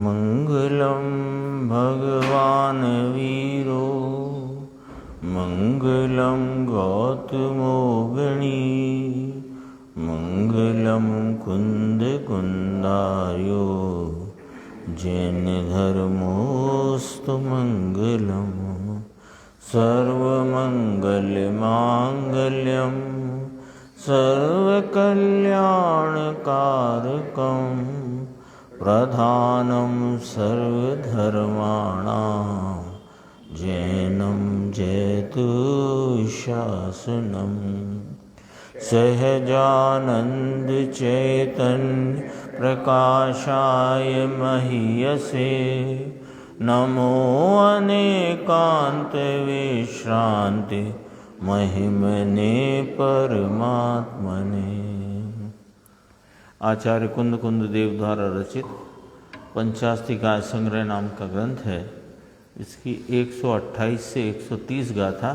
मंगलम भगवान वीरो मंगलम गौतमो गणी मंगलम कुंद कुंदार्यो जैन धर्मोस्तु मंगलम सर्वमंगल मांगल्यम सर्वकल्याणकारकम प्रधानं सर्वधर्माणां जैनं जयतु शासनं सहजानंद चैतन्य प्रकाशाय महीयसे नमो अनेकांत विश्रांति महिमने परमात्मने। आचार्य कुंद कुंद देव द्वारा रचित पंचास्तिकाय संग्रह नाम का ग्रंथ है। इसकी 128 से 130 गाथा,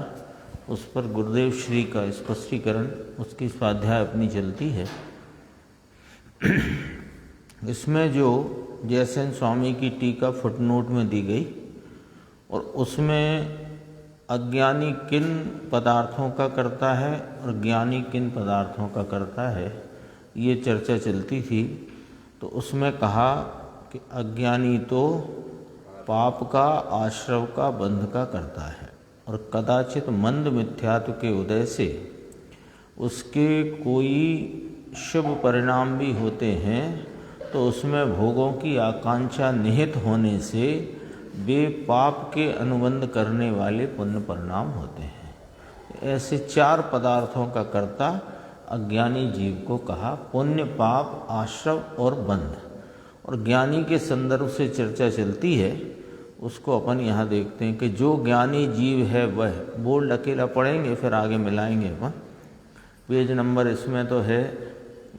उस पर गुरुदेव श्री का स्पष्टीकरण, उसकी स्वाध्याय अपनी चलती है। इसमें जो जयसेन स्वामी की टीका फुटनोट में दी गई और उसमें अज्ञानी किन पदार्थों का करता है और ज्ञानी किन पदार्थों का करता है, ये चर्चा चलती थी। तो उसमें कहा कि अज्ञानी तो पाप का, आश्रव का, बंध का करता है और कदाचित मंद मिथ्यात्व के उदय से उसके कोई शुभ परिणाम भी होते हैं, तो उसमें भोगों की आकांक्षा निहित होने से वे पाप के अनुबंध करने वाले पुण्य परिणाम होते हैं। ऐसे 4 पदार्थों का कर्ता अज्ञानी जीव को कहा, पुण्य, पाप, आश्रव और बंध। और ज्ञानी के संदर्भ से चर्चा चलती है, उसको अपन यहाँ देखते हैं कि जो ज्ञानी जीव है वह, बोल्ड अकेला पढ़ेंगे फिर आगे मिलाएंगे अपन। पेज नंबर इसमें तो है,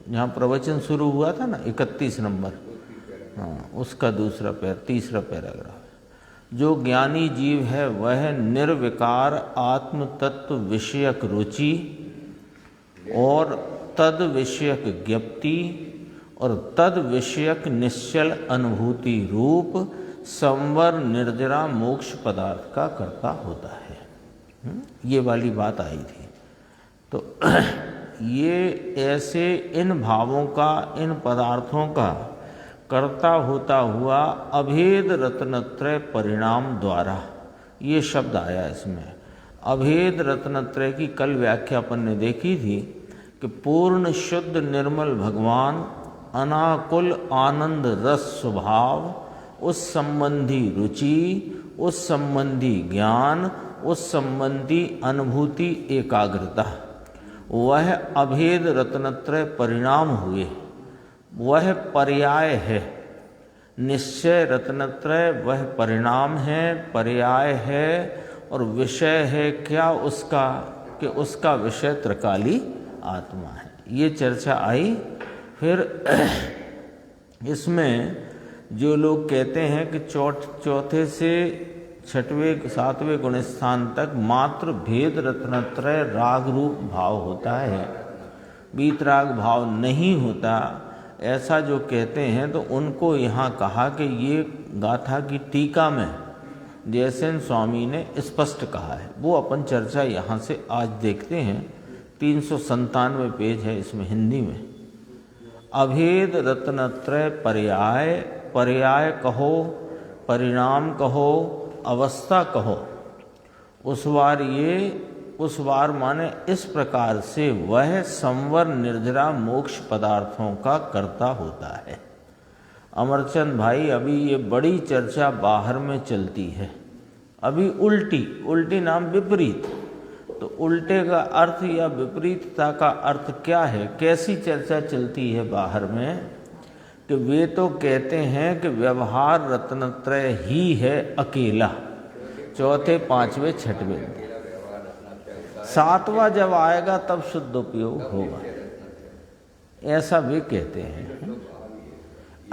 जहाँ प्रवचन शुरू हुआ था ना 31 नंबर, हाँ उसका दूसरा तीसरा पैराग्राफ। जो ज्ञानी जीव है वह निर्विकार आत्म तत्व विषयक रुचि और तद विषयक ज्ञप्ति और तद विषयक निश्चल अनुभूति रूप संवर निर्जरा मोक्ष पदार्थ का कर्ता होता है। ये वाली बात आई थी। तो ये ऐसे इन भावों का, इन पदार्थों का कर्ता होता हुआ अभेद रत्नत्रय परिणाम द्वारा, ये शब्द आया इसमें। अभेद रत्नत्रय की कल व्याख्या अपन ने देखी थी कि पूर्ण शुद्ध निर्मल भगवान, अनाकुल आनंद रस स्वभाव, उस संबंधी रुचि, उस संबंधी ज्ञान, उस संबंधी अनुभूति एकाग्रता, वह अभेद रत्नत्रय परिणाम हुए, वह पर्याय है। निश्चय रत्नत्रय वह परिणाम है, पर्याय है और विषय है क्या उसका, कि उसका विषय त्रिकाली आत्मा है। ये चर्चा आई। फिर इसमें जो लोग कहते हैं कि चौथे से 6वें 7वें गुण स्थान तक मात्र भेद रत्नत्रय राग रूप भाव होता है, वीतराग भाव नहीं होता, ऐसा जो कहते हैं, तो उनको यहाँ कहा कि ये गाथा की टीका में जयसेन स्वामी ने स्पष्ट कहा है। वो अपन चर्चा यहाँ से आज देखते हैं। 397 पेज है इसमें हिंदी में। अभेद रत्नत्रय पर्याय, पर्याय कहो, परिणाम कहो, अवस्था कहो, उस बार माने इस प्रकार से वह संवर निर्जरा मोक्ष पदार्थों का कर्ता होता है। अमरचंद भाई, अभी ये बड़ी चर्चा बाहर में चलती है। अभी उल्टी नाम विपरीत। तो उल्टे का अर्थ या विपरीतता का अर्थ क्या है, कैसी चर्चा चलती है बाहर में, कि वे तो कहते हैं कि व्यवहार रत्नत्रय ही है अकेला, चौथे, 5वें, 6वें। 7वां जब आएगा तब शुद्ध उपयोग होगा, ऐसा वे कहते हैं।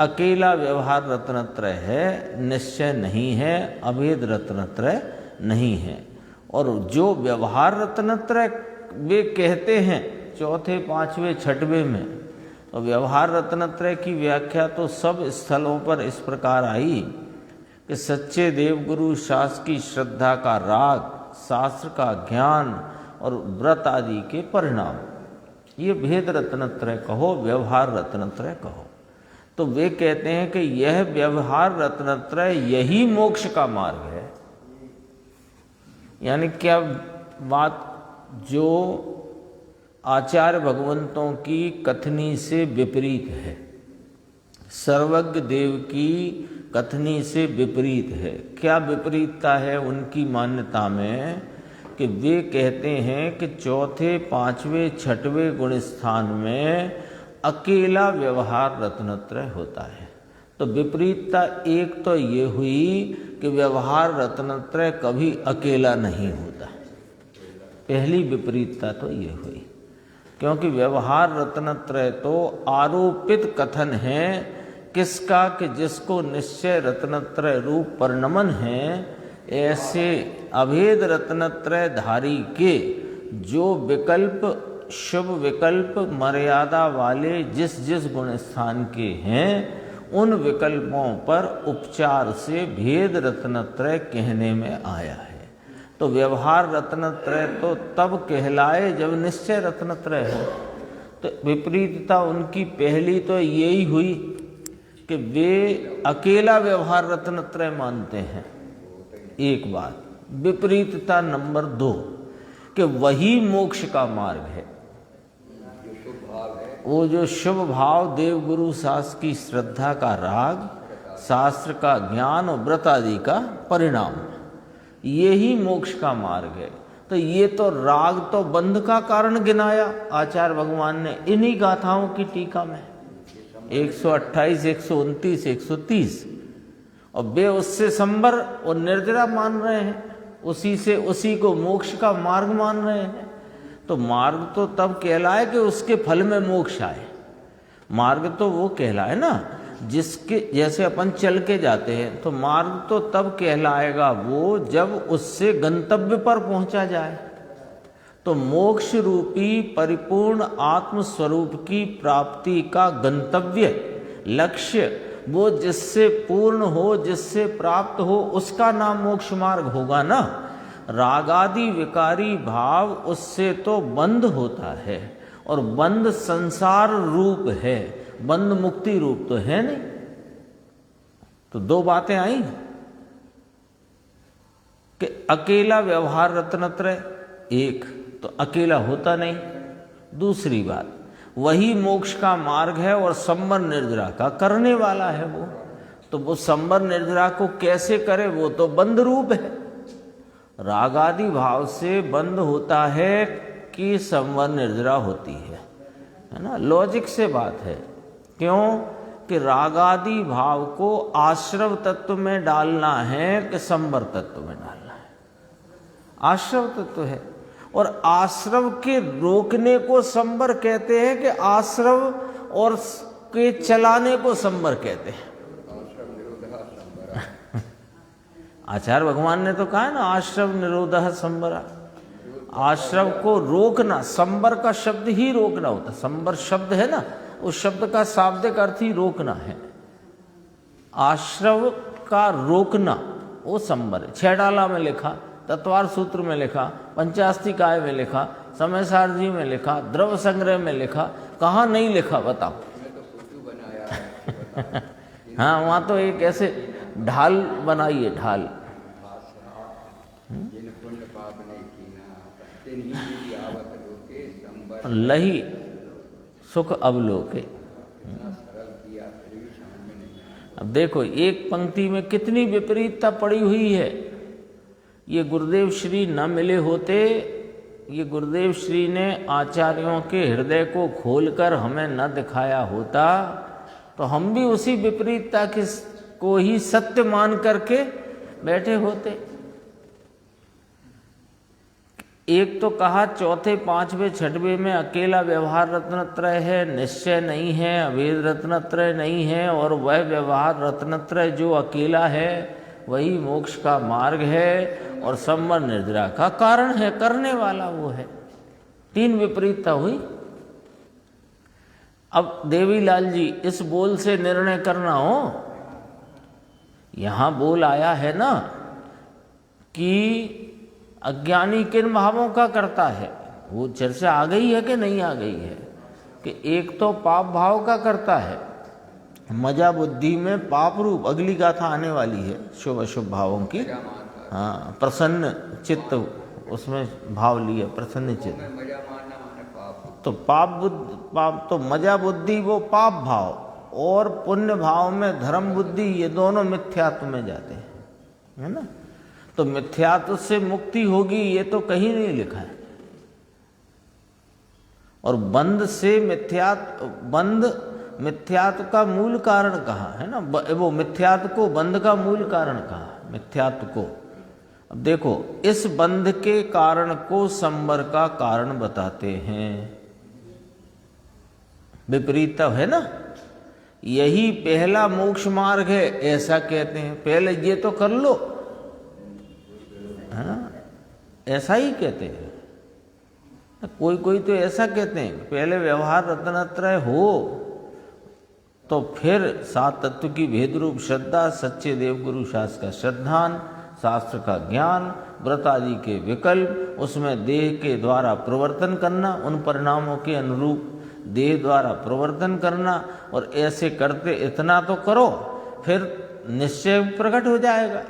अकेला व्यवहार रत्नत्रय है, निश्चय नहीं है, अभेद रत्नत्रय नहीं है। और जो व्यवहार रत्नत्रय वे कहते हैं चौथे, 5वें, 6वें में, तो व्यवहार रत्नत्रय की व्याख्या तो सब स्थलों पर इस प्रकार आई कि सच्चे देवगुरु शास्त्र की श्रद्धा का राग, शास्त्र का ज्ञान और व्रत आदि के परिणाम, ये भेद रत्नत्रय कहो, व्यवहार रत्नत्रय कहो। तो वे कहते हैं कि यह व्यवहार रत्नत्रय यही मोक्ष का मार्ग है। यानी क्या बात, जो आचार्य भगवंतों की कथनी से विपरीत है, सर्वज्ञ देव की कथनी से विपरीत है। क्या विपरीतता है उनकी मान्यता में कि वे कहते हैं कि चौथे, पांचवें, छठवें गुण स्थान में अकेला व्यवहार रत्नत्रय होता है। तो विपरीतता एक तो ये हुई कि व्यवहार रत्नत्रय कभी अकेला नहीं होता, पहली विपरीतता तो ये हुई, क्योंकि व्यवहार रत्नत्रय तो आरोपित कथन है किसका, कि जिसको निश्चय रत्नत्रय रूप परिणमन है, ऐसे अभेद रत्नत्रय धारी के जो विकल्प, शुभ विकल्प मर्यादा वाले जिस जिस गुण स्थान के हैं, उन विकल्पों पर उपचार से भेद रत्नत्रय कहने में आया है। तो व्यवहार रत्नत्रय तो तब कहलाए जब निश्चय रत्नत्रय हो। तो विपरीतता उनकी पहली तो यही हुई कि वे अकेला व्यवहार रत्नत्रय मानते हैं, एक बात। विपरीतता नंबर 2 कि वही मोक्ष का मार्ग है, वो जो शुभ भाव, देवगुरु शास्त्र की श्रद्धा का राग, शास्त्र का ज्ञान और व्रत आदि का परिणाम, यही मोक्ष का मार्ग है। तो ये तो राग तो बंध का कारण गिनाया आचार्य भगवान ने इन्हीं गाथाओं की टीका में 128, 129, 130, और वे उससे संबर और निर्जरा मान रहे हैं, उसी को मोक्ष का मार्ग मान रहे हैं। तो मार्ग तो तब कहलाए कि उसके फल में मोक्ष आए। मार्ग तो वो कहलाए ना, जिसके जैसे अपन चल के जाते हैं, तो मार्ग तो तब कहलाएगा वो जब उससे गंतव्य पर पहुंचा जाए। तो मोक्ष रूपी परिपूर्ण आत्म स्वरूप की प्राप्ति का गंतव्य, लक्ष्य, वो जिससे पूर्ण हो, जिससे प्राप्त हो, उसका नाम मोक्ष मार्ग होगा ना। रागादि विकारी भाव उससे तो बंध होता है, और बंध संसार रूप है, बंध मुक्ति रूप तो है नहीं। तो 2 बातें आई कि अकेला व्यवहार रत्नत्रय, एक तो अकेला होता नहीं, दूसरी बात वही मोक्ष का मार्ग है और संबर निर्जरा का करने वाला है वो। तो वो संबर निर्जरा को कैसे करे, वो तो बंध रूप है। रागादि भाव से बंध होता है कि संवर निर्जरा होती है ना, लॉजिक से बात है। क्यों कि रागादि भाव को आश्रव तत्व में डालना है कि संवर तत्व में डालना है, आश्रव तत्व है। और आश्रव के रोकने को संवर कहते हैं कि आश्रव और के चलाने को संवर कहते हैं। आचार्य भगवान ने तो कहा है ना, आश्रव निरोधः संवरा, आश्रव को रोकना। संवर का शब्द ही रोकना होता, संवर शब्द है ना, उस शब्द का शाब्दिक अर्थ ही रोकना है। आश्रव का रोकना वो संवर है। छैडाला में लिखा, तत्वार सूत्र में लिखा, पंचास्तिकाय में लिखा, समय सारजी में लिखा, द्रव संग्रह में लिखा, कहाँ नहीं लिखा बताओ। हाँ, वहाँ तो एक ऐसे ढाल बनाई है, ढाल। लही सुख अवलोके। अब देखो एक पंक्ति में कितनी विपरीतता पड़ी हुई है। ये गुरुदेव श्री न मिले होते, ये गुरुदेव श्री ने आचार्यों के हृदय को खोलकर हमें न दिखाया होता, तो हम भी उसी विपरीतता को ही सत्य मान करके बैठे होते। एक तो कहा चौथे, पांचवें, छठवें में अकेला व्यवहार रत्नत्रय है, निश्चय नहीं है, अभेद रत्नत्रय नहीं है, और वह व्यवहार रत्नत्रय जो अकेला है वही मोक्ष का मार्ग है और संवर निर्जरा का कारण है, करने वाला वो है। 3 विपरीतता हुई। अब देवीलाल जी, इस बोल से निर्णय करना हो, यहां बोल आया है ना कि अज्ञानी किन भावों का करता है, वो चर्चा आ गई है कि नहीं आ गई है, कि एक तो पाप भाव का करता है, मजा बुद्धि में पाप रूप, अगली गाथा आने वाली है शुभ अशुभ भावों की। हाँ, प्रसन्न चित्त, उसमें भाव लिया प्रसन्न चित्त, तो पाप तो मजा बुद्धि वो पाप भाव, और पुण्य भाव में धर्म बुद्धि, ये दोनों मिथ्यात्व में जाते हैं, है ना। तो मिथ्यात्व से मुक्ति होगी ये तो कहीं नहीं लिखा है, और बंध से मिथ्यात्व का मूल कारण कहा है ना, वो मिथ्यात्व को बंध का मूल कारण कहा, मिथ्यात्व को। अब देखो, इस बंध के कारण को संबर का कारण बताते हैं, विपरीत है ना, यही पहला मोक्ष मार्ग है ऐसा कहते हैं, पहले ये तो कर लो, हाँ ऐसा ही कहते हैं। कोई कोई तो ऐसा कहते हैं, पहले व्यवहार रत्नत्रय हो, तो फिर सात तत्व की भेद रूप श्रद्धा, सच्चे देवगुरु शास्त्र का श्रद्धान, शास्त्र का ज्ञान, व्रत आदि के विकल्प, उसमें देह के द्वारा प्रवर्तन करना, उन परिणामों के अनुरूप देह द्वारा प्रवर्तन करना, और ऐसे करते इतना तो करो, फिर निश्चय प्रकट हो जाएगा।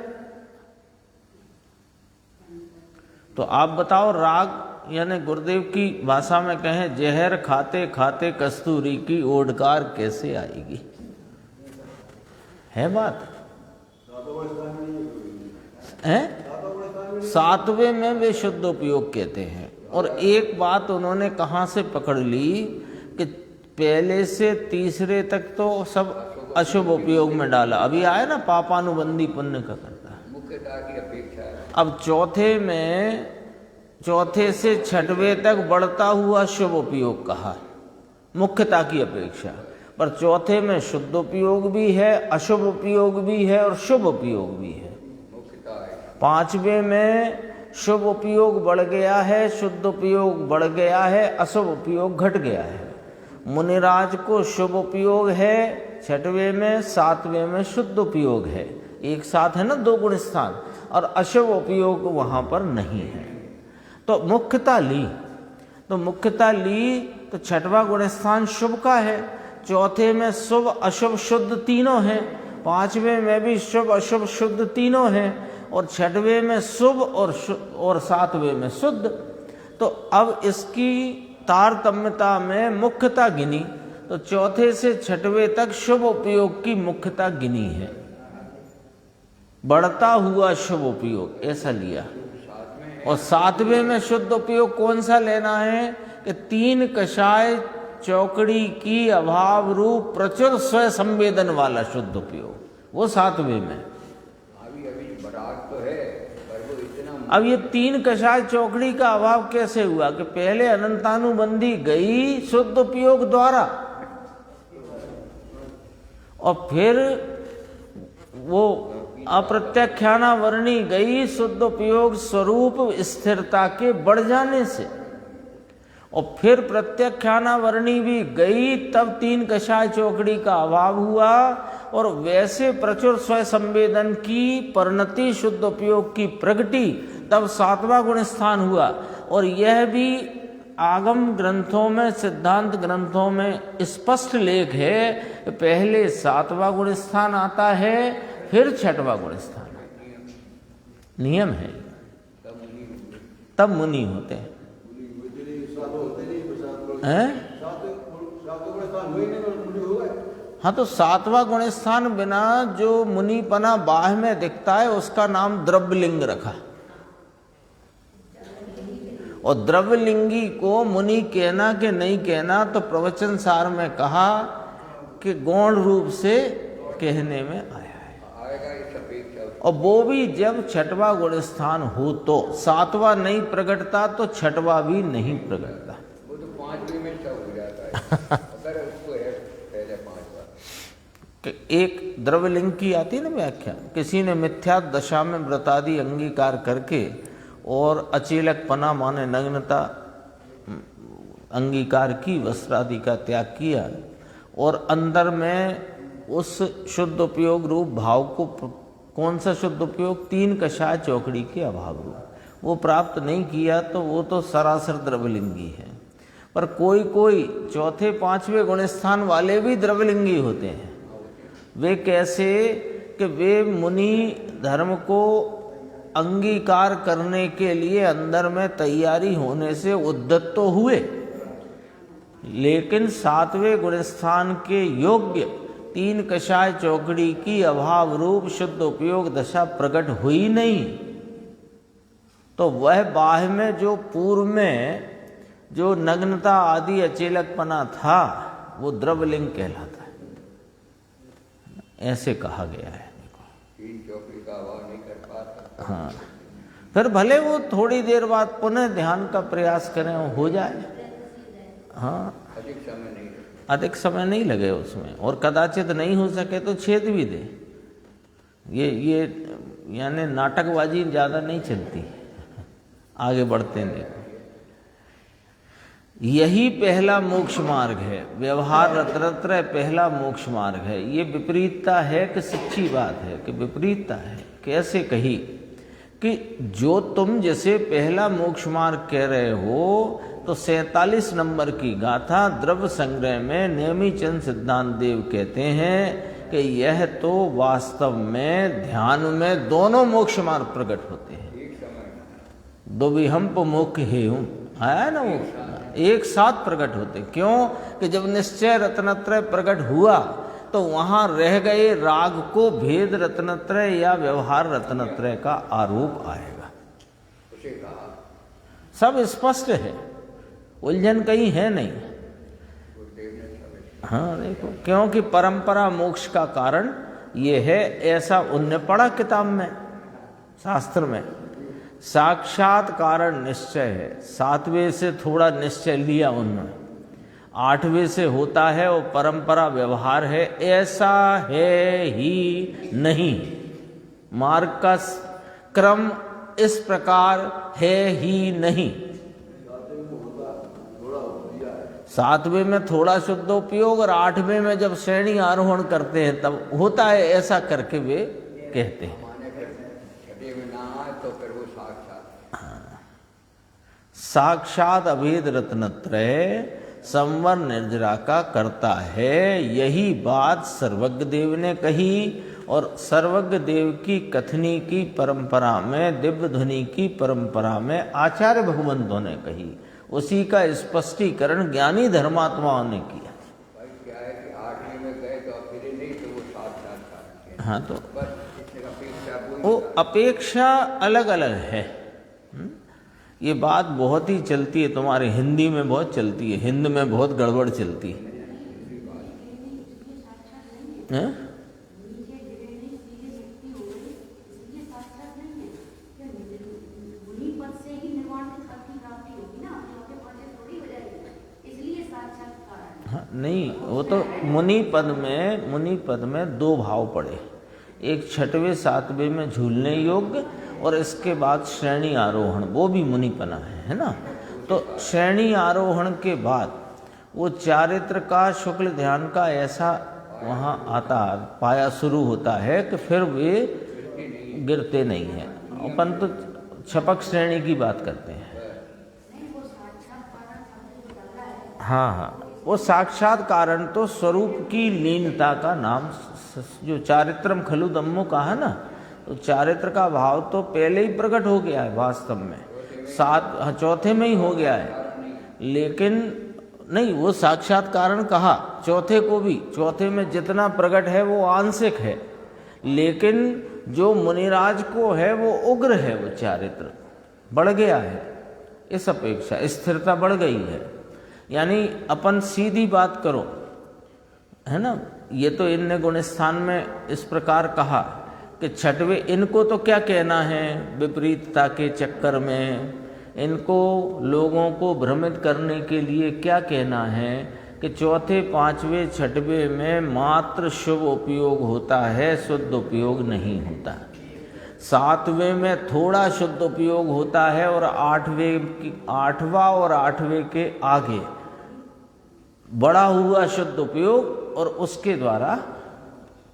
तो आप बताओ, राग यानी गुरुदेव की भाषा में कहें, जहर खाते खाते कस्तूरी की ओडकार कैसे आएगी, है बात है। सातवें में वे शुद्ध उपयोग कहते हैं, और एक बात उन्होंने कहाँ से पकड़ ली कि पहले से तीसरे तक तो सब अशुभ उपयोग में डाला, अभी आया ना पापानुबंधी पुण्य का करता है, मुख्यता की अपेक्षा। अब चौथे से छठवें तक बढ़ता हुआ शुभ उपयोग कहा, मुख्यता की अपेक्षा, पर चौथे में शुद्ध उपयोग भी है, अशुभ उपयोग भी है, और शुभ उपयोग भी है। पांचवें में शुभ उपयोग बढ़ गया है, शुद्ध उपयोग बढ़ गया है, अशुभ उपयोग घट गया है। मुनिराज को शुभ उपयोग है छठवें में, सातवें में शुद्ध उपयोग है, एक साथ है ना दो गुण स्थान, और अशुभ उपयोग वहां पर नहीं है। तो मुख्यता ली तो छठवां गुण स्थान शुभ का है, चौथे में शुभ अशुभ शुद्ध तीनों हैं, पांचवें में भी शुभ अशुभ शुद्ध तीनों हैं, और छठवें में शुभ और सातवें में शुद्ध। तो अब इसकी तारतम्यता में मुख्यता गिनी, तो चौथे से छठवें तक शुभ उपयोग की मुख्यता गिनी है, बढ़ता हुआ शुभ उपयोग ऐसा लिया। और सातवें में शुद्ध उपयोग कौन सा लेना है कि तीन कषाय चौकड़ी की अभाव रूप प्रचुर स्वयं संवेदन वाला शुद्ध उपयोग, वो सातवें में। अब ये तीन कषाय चौकड़ी का अभाव कैसे हुआ कि पहले अनंतानुबंधी गई शुद्ध उपयोग द्वारा, और फिर वो अप्रत्याख्यानावरणी गई शुद्ध उपयोग स्वरूप स्थिरता के बढ़ जाने से, और फिर प्रत्याख्यानावरणी भी गई, तब तीन कषाय चौकड़ी का अभाव हुआ, और वैसे प्रचुर स्वयं संवेदन की परिणति शुद्ध उपयोग की प्रगति, तब सातवां गुण स्थान हुआ। और यह भी आगम ग्रंथों में, सिद्धांत ग्रंथों में स्पष्ट लेख है, पहले सातवां गुण स्थान आता है, फिर छठवां गुण स्थान, नियम है, तब मुनि होते हैं। हाँ, तो सातवां गुण स्थान बिना जो मुनिपना बाह में दिखता है उसका नाम द्रव्यलिंग रखा, और द्रव्यलिंगी को मुनि कहना कि नहीं कहना, तो प्रवचन सार में कहा कि गौण रूप से कहने में आया है, और वो भी जब छठवां गुण स्थान हो, तो सातवां नहीं प्रकटता तो छठवां भी नहीं प्रकटता, वो तो पांचवें में सब हो जाता है। अगर उसको है पहले पांचवां एक द्रव्यलिंग की आती है ना व्याख्या, किसी ने मिथ्या दशा में व्रतादि अंगीकार करके और अचेलकपना माने नग्नता अंगीकार की, वस्त्रादि का त्याग किया, और अंदर में उस शुद्ध उपयोग रूप भाव को, कौन सा शुद्ध उपयोग, तीन कषाय चौकड़ी के अभाव रूप, वो प्राप्त नहीं किया तो वो तो सरासर द्रवलिंगी है। पर कोई कोई चौथे पांचवें गुण स्थान वाले भी द्रवलिंगी होते हैं। वे कैसे कि वे मुनि धर्म को अंगीकार करने के लिए अंदर में तैयारी होने से उद्यत तो हुए, लेकिन सातवें गुण स्थान के योग्य तीन कषाय चौकड़ी की अभाव रूप शुद्ध उपयोग दशा प्रकट हुई नहीं। तो वह बाह्य में जो पूर्व में जो नग्नता आदि अचेलकपना था वो द्रवलिंग कहलाता है, ऐसे कहा गया है। तीन चौकड़ी का अभाव नहीं कर पाता। हाँ, फिर भले वो थोड़ी देर बाद पुनः ध्यान का प्रयास करें, हो जाए। हाँ, अधिक समय नहीं लगे उसमें, और कदाचित नहीं हो सके तो छेद भी दे। ये यानी नाटकबाजी ज़्यादा नहीं चलती, आगे बढ़ते हैं। देखो, यही पहला मोक्ष मार्ग है, व्यवहार रत्रत्र पहला मोक्ष मार्ग है। ये विपरीतता है कि सच्ची बात है कि विपरीतता है? कैसे कही कि जो तुम जैसे पहला मोक्ष मार्ग कह रहे हो, तो 47 नंबर की गाथा द्रव्य संग्रह में नेमीचंद सिद्धांत देव कहते हैं कि यह तो वास्तव में ध्यान में दोनों मोक्ष मार्ग प्रकट होते हैं। दो भी हम पो मोक्ष हे हूँ, आया ना, वो एक साथ प्रकट होते। क्यों कि जब निश्चय रत्नत्रय प्रकट हुआ तो वहां रह गए राग को भेद रत्नत्रय या व्यवहार रत्नत्रय का आरोप आएगा। सब स्पष्ट है, उलझन कहीं है नहीं। हाँ देखो, क्योंकि परंपरा मोक्ष का कारण ये है, ऐसा उनने पढ़ा किताब में, शास्त्र में। साक्षात कारण निश्चय है, 7वें से थोड़ा निश्चय लिया उन्होंने, 8वें से होता है वो परंपरा व्यवहार है, ऐसा है ही नहीं। मार्ग का क्रम इस प्रकार है ही नहीं। 7वें में थोड़ा शुद्ध उपयोग और 8वें में जब श्रेणी आरोहण करते हैं तब होता है, ऐसा करके वे कहते हैं। साक्षात अभेद रत्नत्रय संवर निर्जरा का करता है, यही बात सर्वज्ञ देव ने कही। और सर्वज्ञ देव की कथनी की परंपरा में, दिव्य ध्वनि की परंपरा में आचार्य भगवंतों ने कही। उसी का स्पष्टीकरण ज्ञानी धर्मात्माओं ने किया। क्या है कि 8वें में गए तो फिर नहीं, तो वो साक्षात। हाँ, तो वो अपेक्षा अलग अलग है। ये बात बहुत ही चलती है, तुम्हारे हिंदी में बहुत चलती है, हिंद में बहुत गड़बड़ चलती है। हाँ, नहीं, वो तो मुनि पद में दो भाव पड़े, एक 6वें 7वें में झूलने योग्य और इसके बाद श्रेणी आरोहण, वो भी मुनिपना है ना। तो श्रेणी आरोहण के बाद वो चारित्र का शुक्ल ध्यान का ऐसा वहाँ आता पाया शुरू होता है कि फिर वे गिरते नहीं हैं। अपन तो छपक श्रेणी की बात करते हैं। हाँ, वो साक्षात कारण तो स्वरूप की लीनता का नाम, जो चारित्रम खलु दम्मो कहा ना, तो चारित्र का भाव तो पहले ही प्रकट हो गया है वास्तव में, 4 में ही हो गया है। लेकिन नहीं, वो साक्षात कारण कहा, चौथे को भी, चौथे में जितना प्रकट है वो आंशिक है, लेकिन जो मुनिराज को है वो उग्र है, वो चारित्र बढ़ गया है। इस अपेक्षा स्थिरता बढ़ गई है। यानी अपन सीधी बात करो, है ना, ये तो इनने गुण स्थान में इस प्रकार कहा कि 6वें, इनको तो क्या कहना है, विपरीतता के चक्कर में इनको लोगों को भ्रमित करने के लिए क्या कहना है कि 4, 5वें, 6वें में मात्र शुभ उपयोग होता है, शुद्ध उपयोग नहीं होता। 7वें में थोड़ा शुद्ध उपयोग होता है और 8वां और 8वें के आगे बड़ा हुआ शुद्ध उपयोग और उसके द्वारा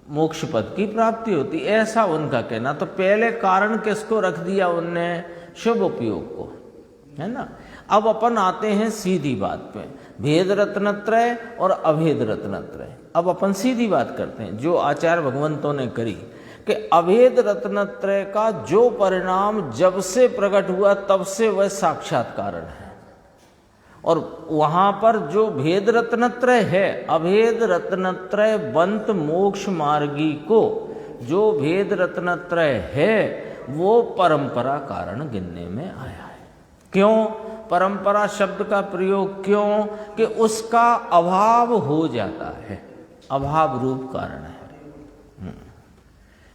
मोक्ष पद की प्राप्ति होती, ऐसा उनका कहना। तो पहले कारण किसको रख दिया उनने? शुभ उपयोग को, है ना। अब अपन आते हैं सीधी बात पे, भेद रत्नत्रय और अभेद रत्नत्रय। अब अपन सीधी बात करते हैं जो आचार्य भगवंतों ने करी कि अभेद रत्नत्रय का जो परिणाम जब से प्रकट हुआ तब से वह साक्षात कारण है, और वहां पर जो भेद रत्नत्रय है, अभेद रत्नत्रय बंत मोक्ष मार्गी को जो भेद रत्नत्रय है वो परंपरा कारण गिनने में आया है। क्यों परंपरा शब्द का प्रयोग? क्यों कि उसका अभाव हो जाता है, अभाव रूप कारण है।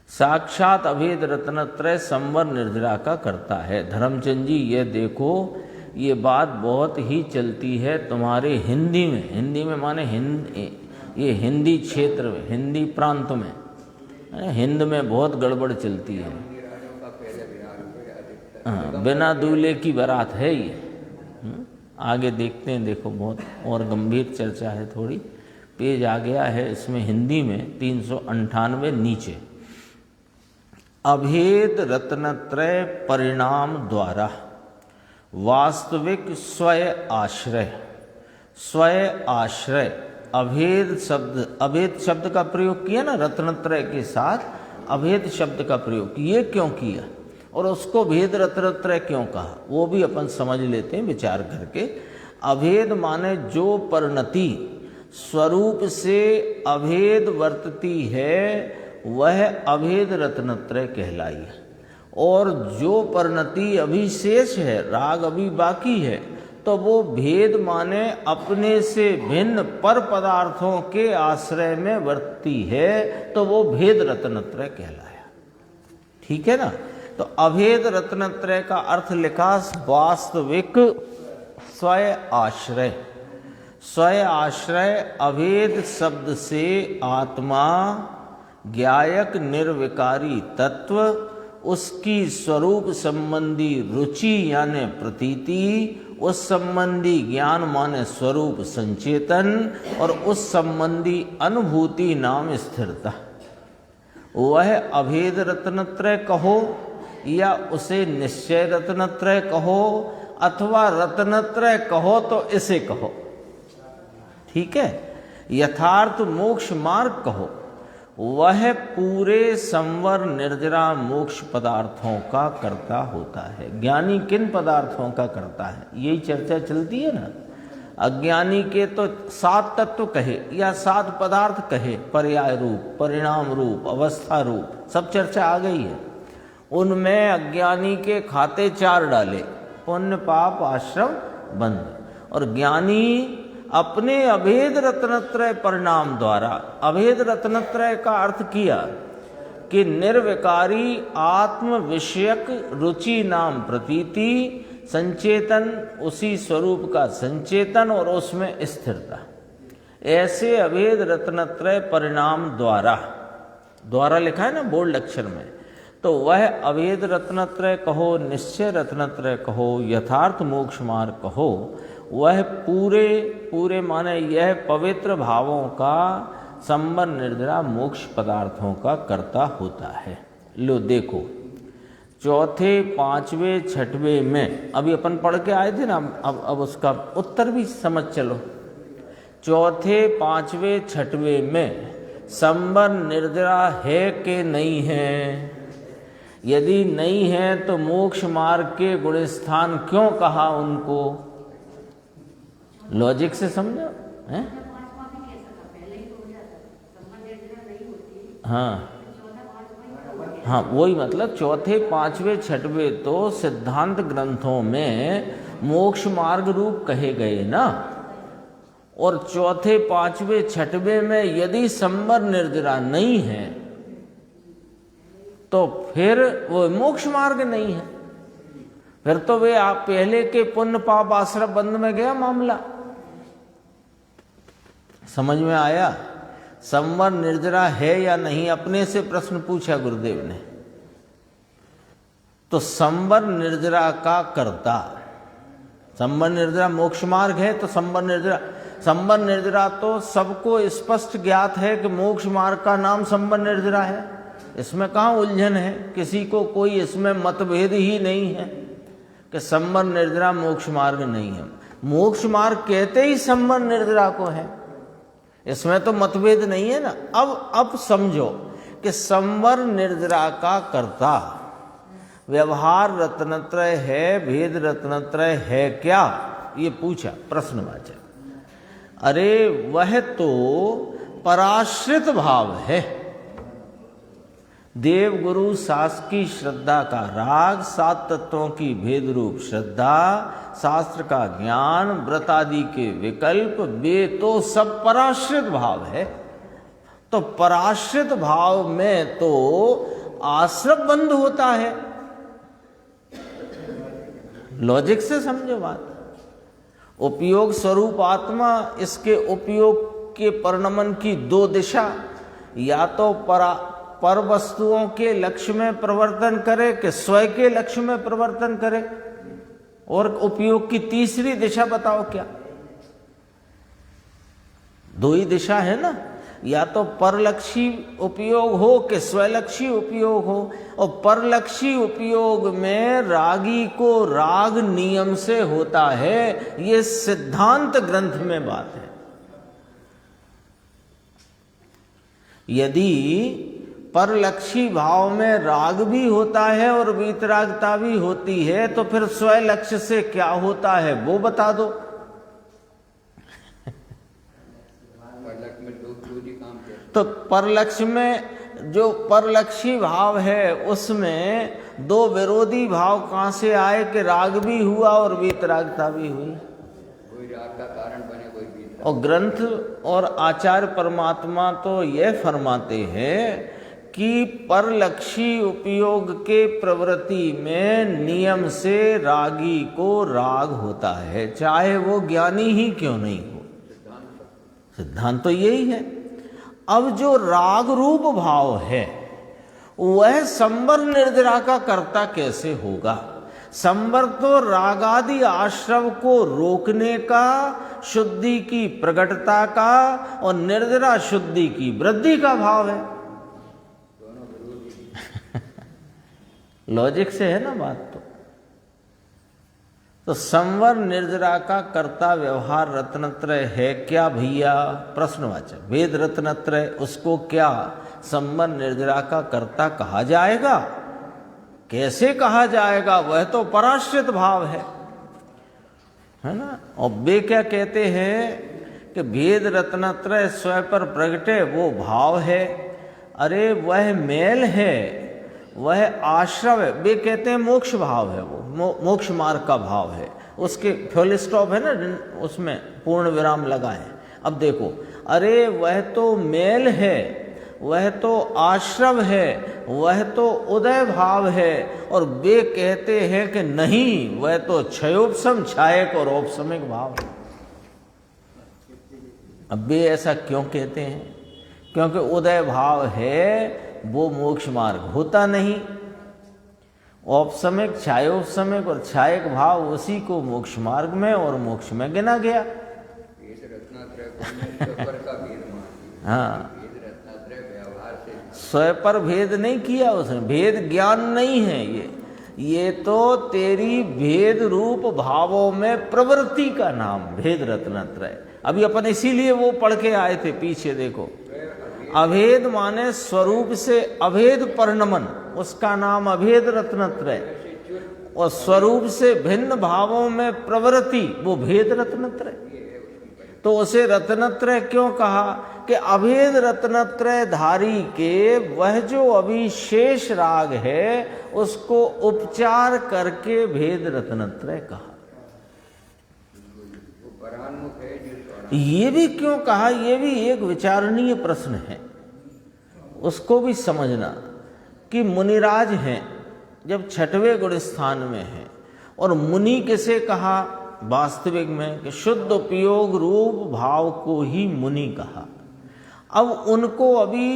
साक्षात अभेद रत्नत्रय संवर निर्जरा का करता है। धर्मचंद जी ये देखो, ये बात बहुत ही चलती है तुम्हारे हिंदी में, हिंदी में माने ये हिंदी क्षेत्र में, हिंदी प्रांत में, हिंद में बहुत गड़बड़ चलती है। हाँ, बिना दूल्हे की बारात है ये। आगे देखते हैं, देखो बहुत और गंभीर चर्चा है थोड़ी। पेज आ गया है इसमें हिंदी में 398 नीचे। अभेद रत्नत्रय परिणाम द्वारा वास्तविक स्वय आश्रय, स्वय आश्रय अभेद शब्द का प्रयोग किया ना, रत्नत्रय के साथ अभेद शब्द का प्रयोग ये क्यों किया और उसको भेद रत्नत्रय क्यों कहा, वो भी अपन समझ लेते हैं विचार करके। अभेद माने जो परिणति स्वरूप से अभेद वर्तती है वह अभेद रत्नत्रय कहलाई है, और जो परिणति अभी शेष है, राग अभी बाकी है, तो वो भेद माने अपने से भिन्न पर पदार्थों के आश्रय में वर्तती है, तो वो भेद रत्नत्रय कहलाया। ठीक है ना। तो अभेद रत्नत्रय का अर्थ लिखा वास्तविक स्वय आश्रय। स्वय आश्रय अभेद शब्द से आत्मा ज्ञायक निर्विकारी तत्व, उसकी स्वरूप संबंधी रुचि यानी प्रतीति, उस संबंधी ज्ञान माने स्वरूप संचेतन, और उस संबंधी अनुभूति नाम स्थिरता, वह अभेद रत्नत्रय कहो या उसे निश्चय रत्नत्रय कहो अथवा रत्नत्रय कहो तो इसे कहो। ठीक है। यथार्थ मोक्ष मार्ग कहो, वह पूरे संवर निर्जरा मोक्ष पदार्थों का कर्ता होता है। ज्ञानी किन पदार्थों का करता है, यही चर्चा चलती है ना। अज्ञानी के तो 7 तत्व कहे या 7 पदार्थ कहे, पर्याय रूप, परिणाम रूप, अवस्था रूप, सब चर्चा आ गई है। उनमें अज्ञानी के खाते 4 डाले, पुण्य पाप आश्रम बंध, और ज्ञानी अपने अभेद रत्नत्रय परिणाम द्वारा, अभेद रत्नत्रय का अर्थ किया कि निर्विकारी आत्म विषयक रुचि नाम प्रतीति, संचेतन उसी स्वरूप का संचेतन और उसमें स्थिरता, ऐसे अभेद रत्नत्रय परिणाम द्वारा, द्वारा लिखा है ना बोल्ड अक्षर में, तो वह अभेद रत्नत्रय कहो, निश्चय रत्नत्रय कहो, यथार्थ मोक्ष मार्ग कहो, वह पूरे माने यह पवित्र भावों का संबर निर्जरा मोक्ष पदार्थों का कर्ता होता है। लो देखो, चौथे, पांचवें, छठवें में अभी अपन पढ़ के आए थे ना, अब उसका उत्तर भी समझ चलो। चौथे, पांचवें, छठवें में संबर निर्जरा है कि नहीं है? यदि नहीं है तो मोक्ष मार्ग के गुणस्थान क्यों कहा उनको? लॉजिक से समझो हैं? हाँ हाँ, वही मतलब चौथे, पांचवें, छठवें तो सिद्धांत ग्रंथों में मोक्ष मार्ग रूप कहे गए ना, और चौथे, पांचवें, छठवें में यदि संबर निर्जरा नहीं है तो फिर वो मोक्ष मार्ग नहीं है, फिर तो वे आप पहले के पुण्य पाप आश्रम बंध में गया मामला। समझ में आया? संवर निर्जरा है या नहीं, अपने से प्रश्न पूछा गुरुदेव ने। तो संवर निर्जरा का कर्ता, संवर निर्जरा मोक्ष मार्ग है तो संवर निर्जरा, संबर निर्जरा तो सबको स्पष्ट ज्ञात है कि मोक्ष मार्ग का नाम संबर निर्जरा है, इसमें कहाँ उलझन है, किसी को कोई इसमें मतभेद ही नहीं है कि संबर निर्जरा मोक्ष मार्ग नहीं है। मोक्ष मार्ग कहते ही संबर निर्जरा को है, इसमें तो मतभेद नहीं है ना। अब समझो कि संबर निर्जरा का कर्ता व्यवहार रत्नत्रय है, भेद रत्नत्रय है क्या, ये पूछा प्रश्नवाचक। अरे वह तो पराश्रित भाव है। देव गुरु शास्त्र की श्रद्धा का राग, 7 तत्वों की भेद रूप श्रद्धा, शास्त्र का ज्ञान, व्रत आदि के विकल्प, वे तो सब पराश्रित भाव है। तो पराश्रित भाव में तो आश्रम बंद होता है। लॉजिक से समझो बात। उपयोग स्वरूप आत्मा, इसके उपयोग के परिणमन की 2 दिशा, या तो पर वस्तुओं के लक्ष्य में प्रवर्तन करे कि स्वयं के लक्ष्य में प्रवर्तन करे, और उपयोग की तीसरी दिशा बताओ क्या? 2 ही दिशा है ना, या तो परलक्षी उपयोग हो कि स्वलक्षी उपयोग हो। और परलक्षी उपयोग में रागी को राग नियम से होता है, ये सिद्धांत ग्रंथ में बात है। यदि परलक्षी भाव में राग भी होता है और वीतरागता भी होती है, तो फिर स्वलक्ष्य से क्या होता है वो बता दो। तो परलक्ष्य में जो परलक्षी भाव है उसमें 2 विरोधी भाव कहां से आए कि राग भी हुआ और वीतरागता भी हुई। कोई राग का कारण बने, कोई वीतराग। और ग्रंथ और आचार्य परमात्मा तो यह फरमाते हैं कि परलक्षी उपयोग के प्रवृत्ति में नियम से रागी को राग होता है, चाहे वो ज्ञानी ही क्यों नहीं हो। सिद्धांत तो यही है। अब जो राग रूप भाव है वह संबर निर्जरा का कर्ता कैसे होगा? संबर तो रागादि आश्रव को रोकने का, शुद्धि की प्रकटता का, और निर्जरा शुद्धि की वृद्धि का भाव है। लॉजिक से है ना बात। तो संवर निर्जरा का कर्ता व्यवहार रत्नत्रय है क्या भैया? प्रश्नवाचक। वेद रत्नत्रय, उसको क्या संवर निर्जरा का कर्ता कहा जाएगा? कैसे कहा जाएगा? वह तो पराश्रित भाव है ना। और वे क्या कहते हैं कि भेद रत्नत्रय स्वयं पर प्रगटे वो भाव है। अरे वह मेल है, वह आश्रव है। वे कहते हैं मोक्ष भाव है, वो मोक्ष मार्ग का भाव है। उसके फुल स्टॉप है ना, उसमें पूर्ण विराम लगा है। अब देखो, अरे वह तो मेल है, वह तो आश्रव है, वह तो उदय भाव है। और वे कहते हैं कि नहीं, वह तो क्षयोपशम, छायक और औपशमिक भाव है। अब वे ऐसा क्यों कहते हैं? क्योंकि उदय भाव है वो मोक्ष मार्ग होता नहीं। औपशमिक, छायोपशमिक और छायक भाव उसी को मोक्ष मार्ग में और मोक्ष में गिना गया। हाँ, स्वयं पर भेद नहीं किया उसने, भेद ज्ञान नहीं है ये तो तेरी भेद रूप भावों में प्रवृत्ति का नाम भेद रत्नत्रय। अभी अपन इसीलिए वो पढ़ के आए थे, पीछे देखो। अभेद माने स्वरूप से अभेद परिणमन, उसका नाम अभेद रत्नत्रय। और स्वरूप से भिन्न भावों में प्रवृत्ति, वो भेद रत्नत्रय। तो उसे रत्नत्रय क्यों कहा? कि अभेद रत्नत्रय धारी के वह जो अभी शेष राग है उसको उपचार करके भेद रत्नत्रय कहा। ये भी क्यों कहा? ये भी एक विचारणीय प्रश्न है, उसको भी समझना। कि मुनिराज हैं, जब 6वें गुण स्थान में हैं, और मुनि किसे कहा वास्तविक में? कि शुद्ध उपयोग रूप भाव को ही मुनि कहा। अब उनको अभी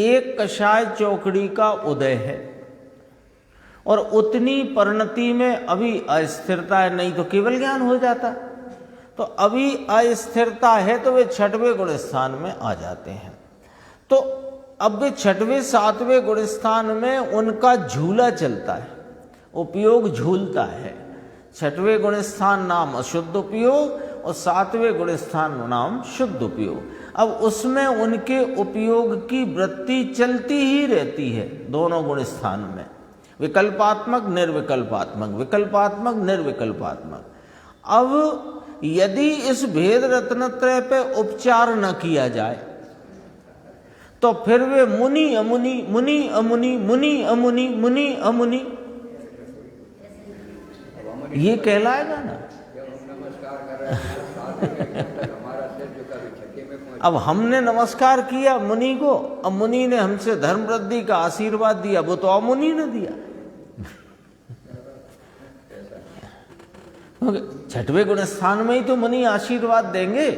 एक कषाय चौकड़ी का उदय है और उतनी परिणति में अभी अस्थिरता है, नहीं तो केवल ज्ञान हो जाता। तो अभी अस्थिरता है तो वे छठवें गुण स्थान में आ जाते हैं। तो अब वे छठवें सातवें गुण स्थान में उनका झूला चलता है, उपयोग झूलता है। छठवें गुण स्थान नाम अशुद्ध उपयोग और सातवें गुण स्थान नाम शुद्ध उपयोग। अब उसमें उनके उपयोग की वृत्ति चलती ही रहती है दोनों गुण स्थान में, विकल्पात्मक निर्विकल्पात्मक, विकल्पात्मक निर्विकल्पात्मक। अब यदि इस भेद रत्नत्रय पे उपचार न किया जाए तो फिर वे मुनि अमुनि, मुनि अमुनि, मुनि अमुनि, मुनि अमुनि ये कहलाएगा ना। अब हमने नमस्कार किया मुनि को, अब मुनि ने हमसे धर्म वृद्धि का आशीर्वाद दिया, वो तो अमुनि ने दिया। छठवें गुण स्थान में ही तो मुनि आशीर्वाद देंगे,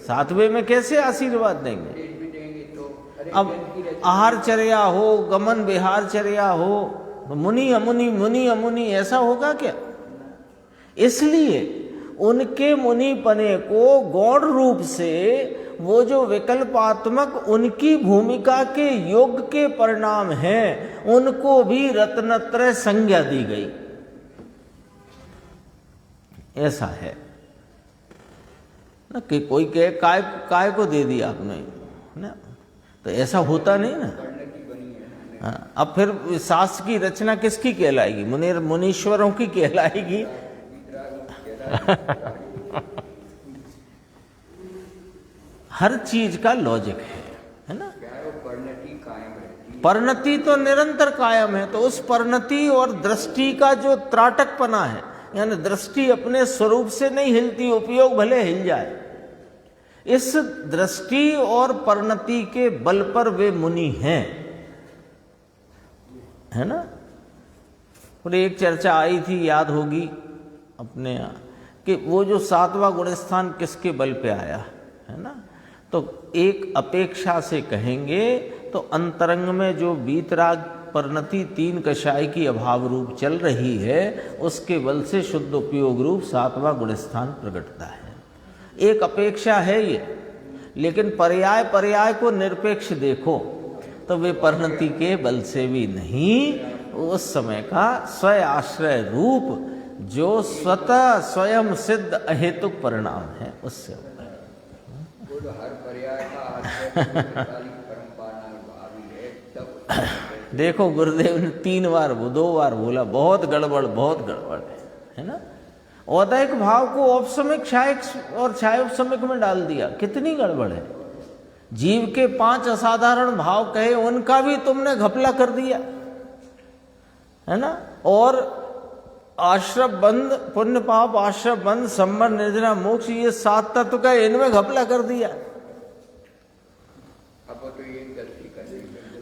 सातवें में कैसे आशीर्वाद देंगे? अब आहारचर्या हो, गमन विहारचर्या हो, मुनि अमुनि, मुनि अमुनि ऐसा होगा क्या? इसलिए उनके मुनिपने को गौण रूप से वो जो विकल्पात्मक उनकी भूमिका के योग के परिणाम हैं, उनको भी रत्नत्रय संज्ञा दी गई। ऐसा है ना कि कोई कहे काय को दे दिया आपने ना, तो ऐसा होता नहीं ना। हाँ, अब फिर शास्त्र की रचना किसकी कहलाएगी? मुनीश्वरों की कहलाएगी। हर चीज का लॉजिक है ना। परिणति तो निरंतर कायम है, तो उस परिणति और दृष्टि का जो त्राटकपना है, यानी दृष्टि अपने स्वरूप से नहीं हिलती, उपयोग भले हिल जाए, इस दृष्टि और परिणति के बल पर वे मुनि हैं, है ना। और एक चर्चा आई थी, याद होगी अपने यहाँ, कि वो जो सातवां गुण स्थान किसके बल पे आया है ना। तो एक अपेक्षा से कहेंगे तो अंतरंग में जो वीतराग परिणति तीन कषाय की अभाव रूप चल रही है, उसके बल से शुद्ध उपयोग रूप सातवां गुण स्थान प्रकटता है। एक अपेक्षा है ये, लेकिन पर्याय पर्याय को निरपेक्ष देखो तो वे परिणति के बल से भी नहीं, उस समय का स्वयं आश्रय रूप जो स्वतः स्वयं सिद्ध अहेतुक परिणाम है, उससे हर पर्याय का देखो गुरुदेव ने 3 बार 2 बार बोला, बहुत गड़बड़ है ना। औदैहिक भाव को औपसमिक क्षायक और क्षायोपसमिक में डाल दिया, कितनी गड़बड़ है। जीव के 5 असाधारण भाव कहे, उनका भी तुमने घपला कर दिया है ना। और आश्रम बंध, पुण्य पाप, आश्रम बंध, संबर, निर्जरा, मोक्ष, ये 7 तत्व का इनमें घपला कर दिया। अब तो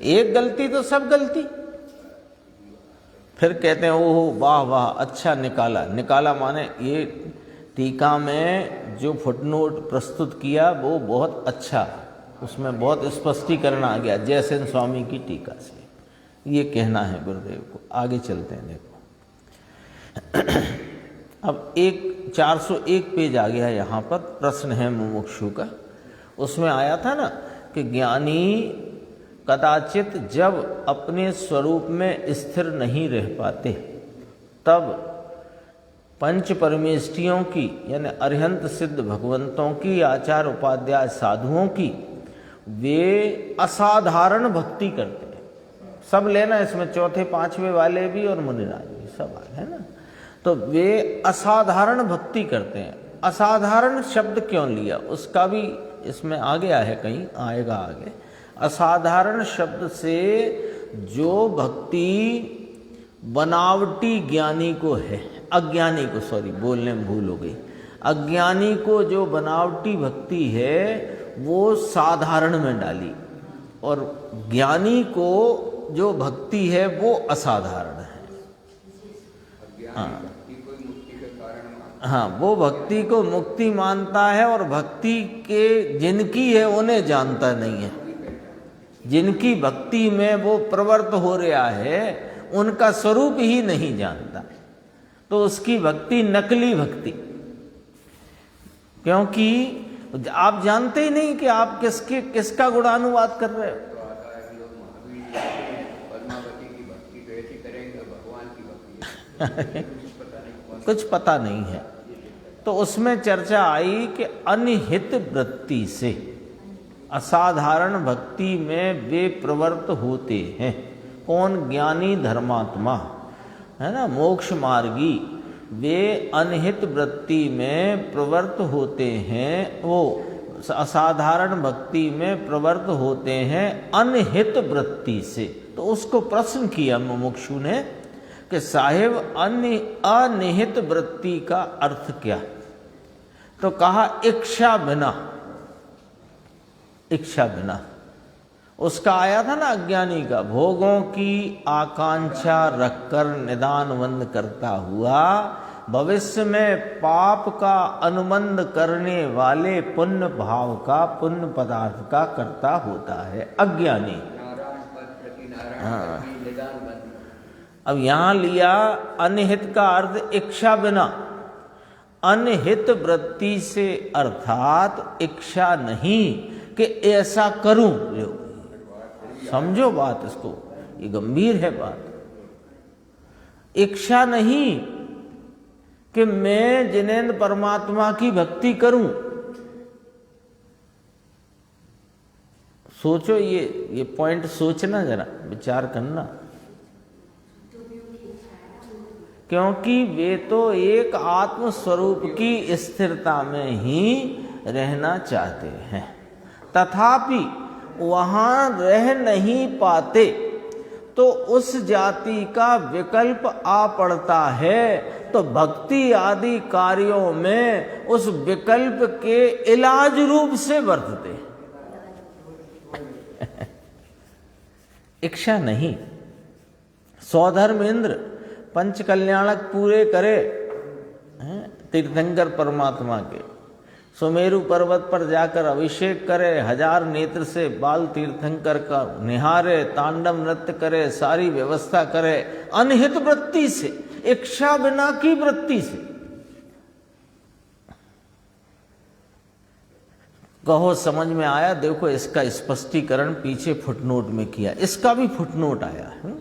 एक गलती तो सब गलती। फिर कहते हैं ओह वाह वाह, अच्छा निकाला माने ये टीका में जो फुटनोट प्रस्तुत किया वो बहुत अच्छा, उसमें बहुत स्पष्टीकरण आ गया जयसेन स्वामी की टीका से। ये कहना है गुरुदेव को। आगे चलते हैं। देखो अब 401 पेज आ गया, यहाँ पर प्रश्न है मुमुक्षु का। उसमें आया था ना कि ज्ञानी कदाचित जब अपने स्वरूप में स्थिर नहीं रह पाते, तब पंच परमेष्टियों की यानी अरिहंत सिद्ध भगवंतों की, आचार उपाध्याय साधुओं की वे असाधारण भक्ति करते हैं। सब लेना इसमें, चौथे पांचवें वाले भी और मुनिराज भी सब आ है ना। तो वे असाधारण भक्ति करते हैं। असाधारण शब्द क्यों लिया, उसका भी इसमें आ गया है, कहीं आएगा आगे। असाधारण शब्द से जो भक्ति बनावटी ज्ञानी को है, अज्ञानी को, सॉरी बोलने में भूल हो गई, अज्ञानी को जो बनावटी भक्ति है वो साधारण में डाली, और ज्ञानी को जो भक्ति है वो असाधारण है। हाँ, वो भक्ति को मुक्ति मानता है और भक्ति के जिनकी है उन्हें जानता नहीं है। जिनकी भक्ति में वो प्रवृत्त हो रहा है उनका स्वरूप ही नहीं जानता, तो उसकी भक्ति नकली भक्ति। क्योंकि आप जानते ही नहीं कि आप किसका गुणानुवाद कर रहे हो। तो आता है कि लोग महावीर जी हैं, पद्मावती की भक्ति तो ऐसी करेंगे, भगवान की भक्ति कुछ पता नहीं कौन। कुछ पता नहीं है। तो उसमें चर्चा आई कि अनहित वृत्ति से असाधारण भक्ति में वे प्रवृत्त होते हैं। कौन? ज्ञानी धर्मात्मा, है ना, मोक्ष मार्गी, वे अनहित वृत्ति में प्रवृत्त होते हैं। वो असाधारण भक्ति में प्रवृत्त होते हैं अनहित वृत्ति से। तो उसको प्रश्न किया मुमुक्षु ने कि साहिब अनिहित वृत्ति का अर्थ क्या? तो कहा इच्छा बिना। इच्छा बिना उसका आया था ना अज्ञानी का, भोगों की आकांक्षा रखकर निदानबंद करता हुआ भविष्य में पाप का अनुबंध करने वाले पुण्य भाव का, पुण्य पदार्थ का कर्ता होता है अज्ञानी। नारायण पद प्रति नारायण पद की निदान बंद। अब यहां लिया अनहित का अर्थ इच्छा बिना। अनहित वृत्ति से अर्थात इच्छा नहीं कि ऐसा करूं। समझो बात इसको, ये गंभीर है बात। इच्छा नहीं कि मैं जिनेंद्र परमात्मा की भक्ति करूं। सोचो, ये पॉइंट सोचना, जरा विचार करना, क्योंकि वे तो एक आत्म स्वरूप की स्थिरता में ही रहना चाहते हैं, तथापि वहां रह नहीं पाते तो उस जाति का विकल्प आ पड़ता है। तो भक्ति आदि कार्यों में उस विकल्प के इलाज रूप से बरतते। इच्छा नहीं। सौधर्मेंद्र पंच कल्याणक पूरे करे तीर्थंकर परमात्मा के, सुमेरु पर्वत पर जाकर अभिषेक करे, 1000 नेत्र से बाल तीर्थंकर का निहारे, तांडव नृत्य करे, सारी व्यवस्था करे अनहित वृत्ति से, इच्छा बिना की वृत्ति से। कहो समझ में आया? देखो इसका स्पष्टीकरण पीछे फुटनोट में किया, इसका भी फुटनोट आया है।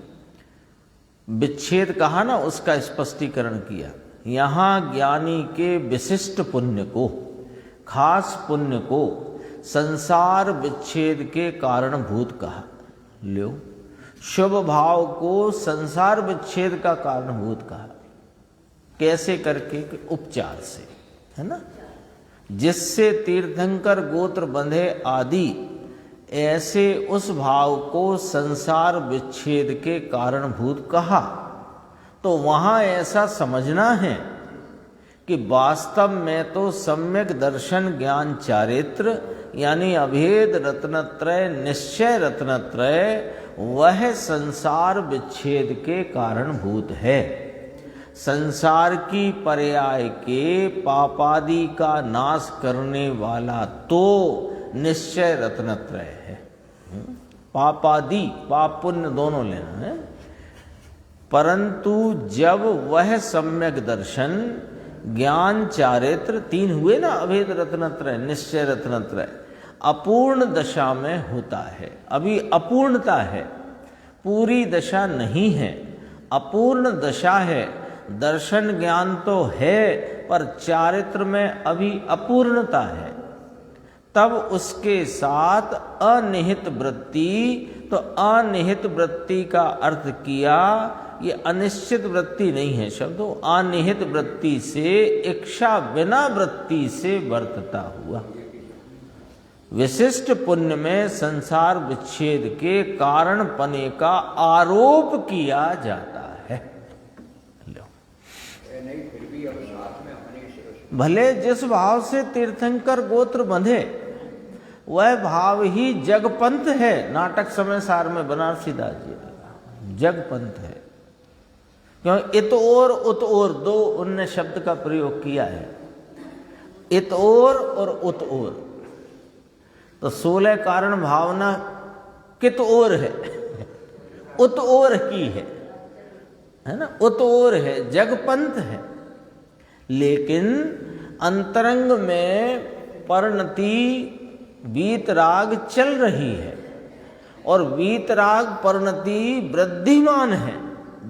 विच्छेद कहा ना, उसका स्पष्टीकरण किया। यहां ज्ञानी के विशिष्ट पुण्य को, खास पुण्य को संसार विच्छेद के कारणभूत कहा। लो, शुभ भाव को संसार विच्छेद का कारणभूत कहा। कैसे करके? उपचार से, है ना, जिससे तीर्थंकर गोत्र बंधे आदि, ऐसे उस भाव को संसार विच्छेद के कारणभूत कहा। तो वहां ऐसा समझना है कि वास्तव में तो सम्यक दर्शन ज्ञान चारित्र यानी अभेद रत्नत्रय, निश्चय रत्नत्रय, वह संसार विच्छेद के कारणभूत है। संसार की पर्याय के पापादि का नाश करने वाला तो निश्चय रत्नत्रय है। पापादि, पाप पुण्य दोनों लेना है। परंतु जब वह सम्यक दर्शन ज्ञान चारित्र, 3 हुए ना, अभेद रत्नत्रय, निश्चय रत्नत्रय, अपूर्ण दशा में होता है। अभी अपूर्णता है, पूरी दशा नहीं है, अपूर्ण दशा है। दर्शन ज्ञान तो है पर चारित्र में अभी अपूर्णता है। तब उसके साथ अनिहित वृत्ति, तो अनिहित वृत्ति का अर्थ किया, ये अनिश्चित वृत्ति नहीं है शब्द, अनिहित वृत्ति से, इच्छा बिना वृत्ति से वर्तता हुआ। विशिष्ट पुण्य में संसार विच्छेद के कारण पने का आरोप किया जाता है। नहीं, फिर भी अब साथ में अपने से भले जिस भाव से तीर्थंकर गोत्र बंधे, वह भाव ही जगपंथ है। नाटक समय सार में बनारसी दास जी जगपंथ है, क्यों? इत और उत और, दो उनने शब्द का प्रयोग किया है, इत और उत और। तो 16 कारण भावना कित और है, उत और की है ना, उत और है, जगपंथ है। लेकिन अंतरंग में परिणति वीतराग चल रही है और वीतराग परिणति वृद्धिमान है,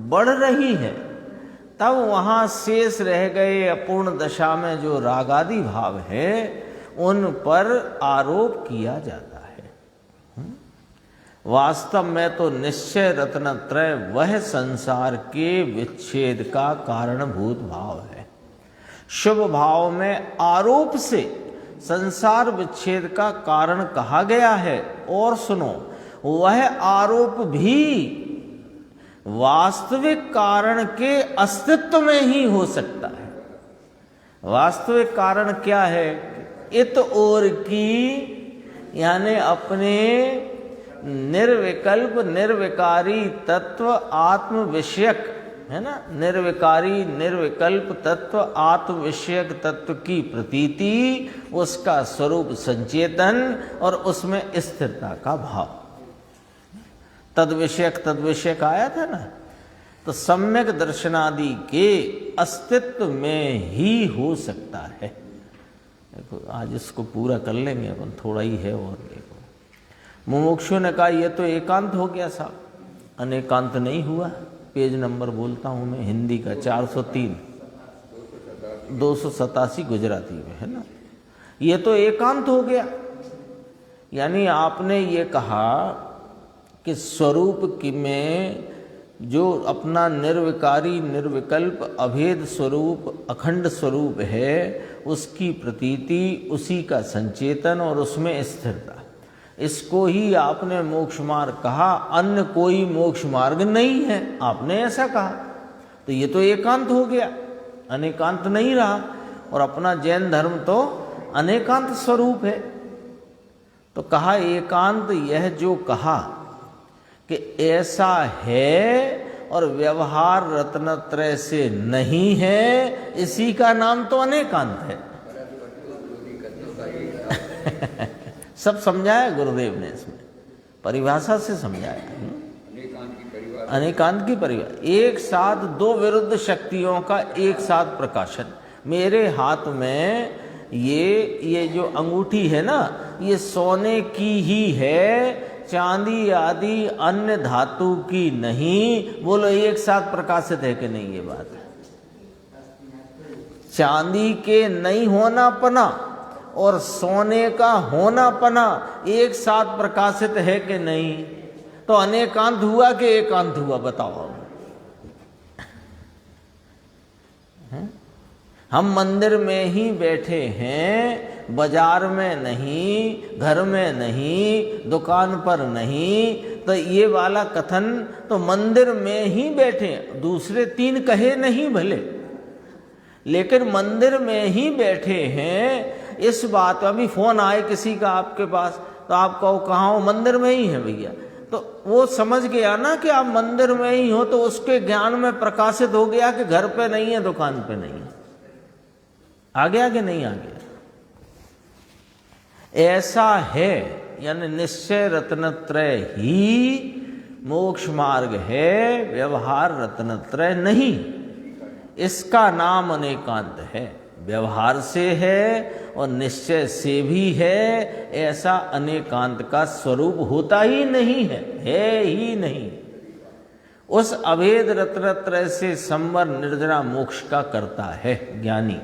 बढ़ रही है, तब वहाँ शेष रह गए अपूर्ण दशा में जो रागादि भाव है उन पर आरोप किया जाता है। वास्तव में तो निश्चय रत्नत्रय वह संसार के विच्छेद का कारणभूत भाव है। शुभ भाव में आरोप से संसार विच्छेद का कारण कहा गया है। और सुनो, वह आरोप भी वास्तविक कारण के अस्तित्व में ही हो सकता है। वास्तविक कारण क्या है? इत और की, यानी अपने निर्विकल्प निर्विकारी तत्व आत्म विषयक, है ना, निर्विकारी निर्विकल्प तत्व आत्म विषयक तत्व की प्रतीति, उसका स्वरूप संचेतन और उसमें स्थिरता का भाव। तद विषयक आया था ना, तो सम्यक दर्शनादि के अस्तित्व में ही हो सकता है। देखो आज इसको पूरा कर लेंगे अपन, थोड़ा ही है और। देखो मुमुक्षु ने कहा ये तो एकांत हो गया साहब, अनेकांत नहीं हुआ। पेज नंबर बोलता हूँ मैं, हिंदी का 403, 287 गुजराती में, है ना। ये तो एकांत हो गया, यानी आपने ये कहा कि स्वरूप की में जो अपना निर्विकारी निर्विकल्प अभेद स्वरूप अखंड स्वरूप है, उसकी प्रतीति, उसी का संचेतन और उसमें स्थिरता, इसको ही आपने मोक्ष मार्ग कहा। अन्य कोई मोक्ष मार्ग नहीं है, आपने ऐसा कहा। तो ये तो एकांत हो गया, अनेकांत नहीं रहा। और अपना जैन धर्म तो अनेकांत स्वरूप है। तो कहा एकांत, यह जो कहा कि ऐसा है और व्यवहार रत्नत्रय से नहीं है, इसी का नाम तो अनेकांत है। सब समझाया गुरुदेव ने, इसमें परिभाषा से समझाया। अनेकांत की परिभाषा, एक साथ दो विरुद्ध शक्तियों का एक साथ प्रकाशन। मेरे हाथ में ये जो अंगूठी है ना, ये सोने की ही है, चांदी आदि अन्य धातु की नहीं। बोलो एक साथ प्रकाशित है कि नहीं? ये बात है। चांदी के नहीं होना पना और सोने का होना पना एक साथ प्रकाशित है कि नहीं? तो अनेकांत हुआ कि एकांत हुआ? बताओ। हम मंदिर में ही बैठे हैं, बाजार में नहीं, घर में नहीं, दुकान पर नहीं। तो ये वाला कथन तो मंदिर में ही बैठे, दूसरे तीन कहे नहीं भले, लेकिन मंदिर में ही बैठे हैं। इस बात, अभी फोन आए किसी का आपके पास, तो आप कहो कहाँ हो? मंदिर में ही है भैया। तो वो समझ गया ना कि आप मंदिर में ही हो, तो उसके ज्ञान में प्रकाशित हो गया कि घर पे नहीं है, दुकान पे नहीं है। आ गया कि नहीं आ गया? ऐसा है, यानी निश्चय रत्नत्रय ही मोक्ष मार्ग है, व्यवहार रत्नत्रय नहीं। इसका नाम अनेकांत है, व्यवहार से है और निश्चय से भी है। ऐसा अनेकांत का स्वरूप होता ही नहीं है ही नहीं। उस अभेद रत्नत्रय से संवर निर्जरा मोक्ष का करता है ज्ञानी।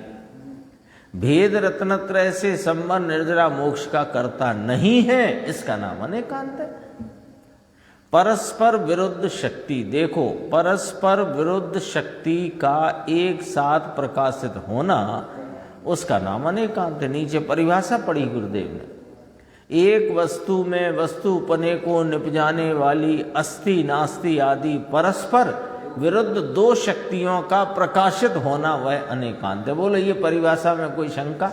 भेद रत्नत्रय से संवर निर्जरा मोक्ष का करता नहीं है, इसका नाम अनेकांत है। परस्पर विरुद्ध शक्ति, देखो परस्पर विरुद्ध शक्ति का एक साथ प्रकाशित होना, उसका नाम अनेकांत है। नीचे परिभाषा पढ़ी गुरुदेव ने, एक वस्तु में वस्तुपने को निपजाने वाली अस्ति नास्ति आदि परस्पर विरुद्ध दो शक्तियों का प्रकाशित होना वह अनेकांत है। बोलो ये परिभाषा में कोई शंका?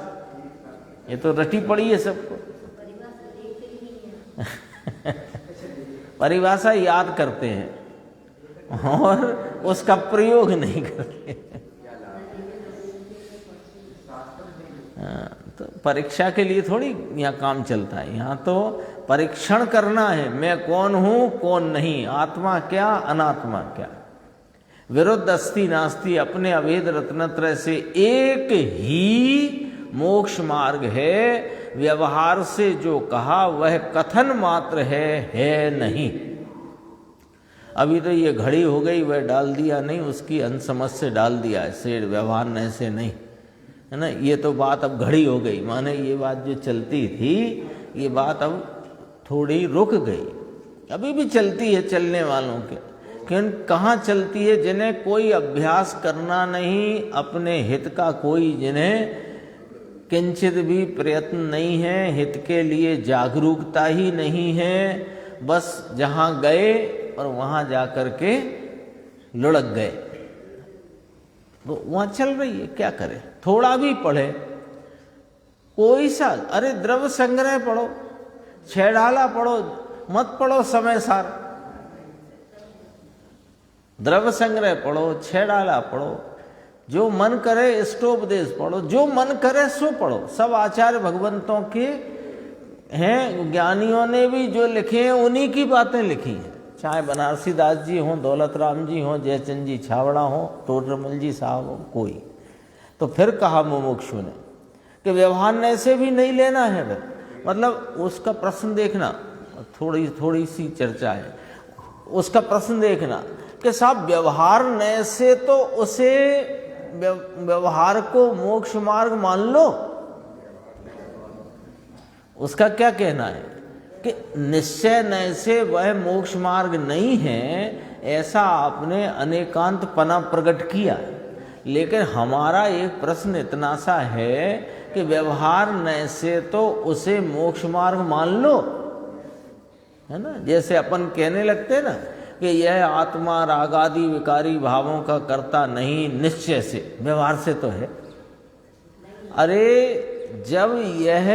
ये तो रटी पड़ी है सबको। परिभाषा याद करते हैं और उसका प्रयोग नहीं करते। तो परीक्षा के लिए थोड़ी यहाँ काम चलता है, यहाँ तो परीक्षण करना है। मैं कौन हूँ कौन नहीं, आत्मा क्या अनात्मा क्या। विरुद्ध अस्ति नास्ति, अपने अभेद रत्नत्रय से एक ही मोक्ष मार्ग है। व्यवहार से जो कहा वह कथन मात्र है नहीं। अभी तो ये घड़ी हो गई, वह डाल दिया नहीं, उसकी अनसमझ से डाल दिया ऐसे, व्यवहार न से नहीं, है ना। ये तो बात अब घड़ी हो गई, माने ये बात जो चलती थी ये बात अब थोड़ी रुक गई। अभी भी चलती है चलने वालों के, लेकिन कहाँ चलती है? जिन्हें कोई अभ्यास करना नहीं, अपने हित का कोई जिन्हें किंचित भी प्रयत्न नहीं है, हित के लिए जागरूकता ही नहीं है, बस जहाँ गए और वहाँ जा कर के लुढ़क गए, तो वहाँ चल रही है। क्या करें? थोड़ा भी पढ़े, कोई सा, अरे द्रव्य संग्रह पढ़ो, छेड़ाला पढ़ो, मत पढ़ो समय सार। द्रव्य संग्रह पढ़ो, छेड़ाला पढ़ो, जो मन करे इष्टोपदेश पढ़ो, जो मन करे सो पढ़ो। सब आचार्य भगवंतों के हैं, ज्ञानियों ने भी जो लिखे हैं उन्हीं की बातें लिखी हैं। चाहे बनारसी दास जी हों, दौलत राम जी हों, जयचंद जी छावड़ा हों, टोडरमल जी साहब हों, कोई। तो फिर कहा मुमुक्षु ने कि व्यवहार ने से भी नहीं लेना है। फिर मतलब उसका प्रश्न देखना, थोड़ी सी चर्चा है, उसका प्रश्न देखना कि साहब व्यवहार न से तो उसे व्यवहार को मोक्ष मार्ग मान लो। उसका क्या कहना है कि निश्चय न से वह मोक्ष मार्ग नहीं है, ऐसा आपने अनेकांत पना प्रकट किया। लेकिन हमारा एक प्रश्न इतना सा है कि व्यवहार न से तो उसे मोक्ष मार्ग मान लो, है ना। जैसे अपन कहने लगते हैं ना कि यह आत्मा रागादि विकारी भावों का कर्ता नहीं, निश्चय से, व्यवहार से तो है। अरे जब यह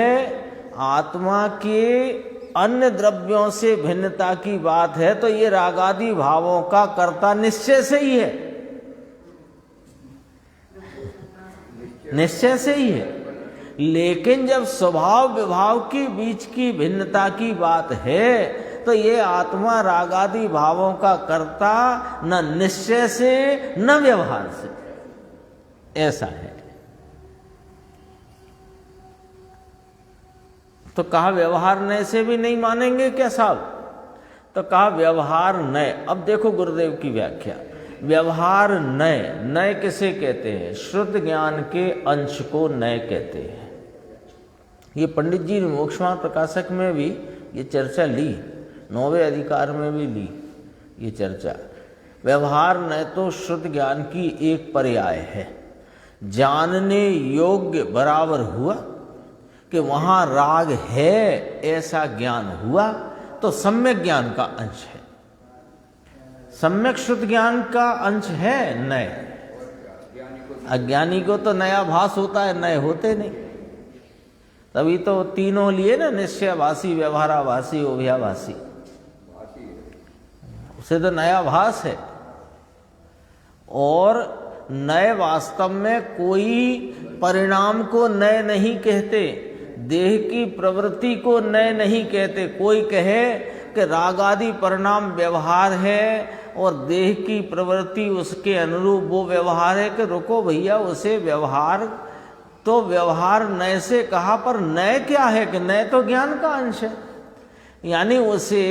आत्मा के अन्य द्रव्यों से भिन्नता की बात है तो ये रागादि भावों का कर्ता निश्चय से ही है, निश्चय से ही है। लेकिन जब स्वभाव विभाव के बीच की भिन्नता की बात है तो ये आत्मा रागादि भावों का कर्ता न निश्चय से न व्यवहार से, ऐसा है। तो कहा व्यवहार नय से भी नहीं मानेंगे क्या साहब? तो कहा व्यवहार नय। अब देखो गुरुदेव की व्याख्या, व्यवहार नय, नय किसे कहते हैं? शुद्ध ज्ञान के अंश को नय कहते हैं। ये पंडित जी ने मोक्षमार्ग प्रकाशक में भी ये चर्चा ली, 9वें अधिकार में भी ली ये चर्चा। व्यवहार न तो शुद्ध ज्ञान की एक पर्याय है, जानने योग्य बराबर हुआ कि वहाँ राग है ऐसा ज्ञान हुआ तो सम्यक ज्ञान का अंश है। सम्यक शुद्ध ज्ञान का अंश है नय। अज्ञानी को तो नया भास होता है, नए होते नहीं। तभी तो तीनों लिए ना, निश्चयभासी, व्यवहाराभासी, उभयाभासी, उसे तो नया भास है। और नए वास्तव में कोई परिणाम को नए नहीं कहते, देह की प्रवृत्ति को नए नहीं कहते। कोई कहे कि राग आदि परिणाम व्यवहार है और देह की प्रवृत्ति उसके अनुरूप वो व्यवहार है, कि रुको भैया, उसे व्यवहार तो व्यवहार नए से कहा, पर नए क्या है कि नए तो ज्ञान का अंश है। यानी उसे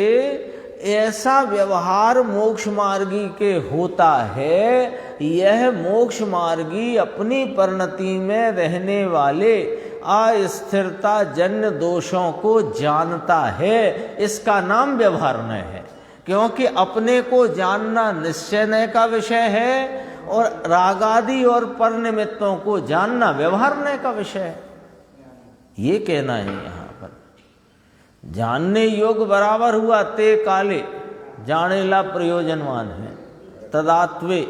ऐसा व्यवहार मोक्ष मार्गी के होता है, यह मोक्ष मार्गी अपनी परिणति में रहने वाले अस्थिरता जन्य दोषों को जानता है। इसका नाम व्यवहार नय है, क्योंकि अपने को जानना निश्चय नय का विषय है और रागादि और पर निमित्तों को जानना व्यवहार नय का विषय है। ये कहना है यहाँ पर। जानने योग बराबर हुआ ते काले, जाने ला प्रयोजनवान है, तदात्वे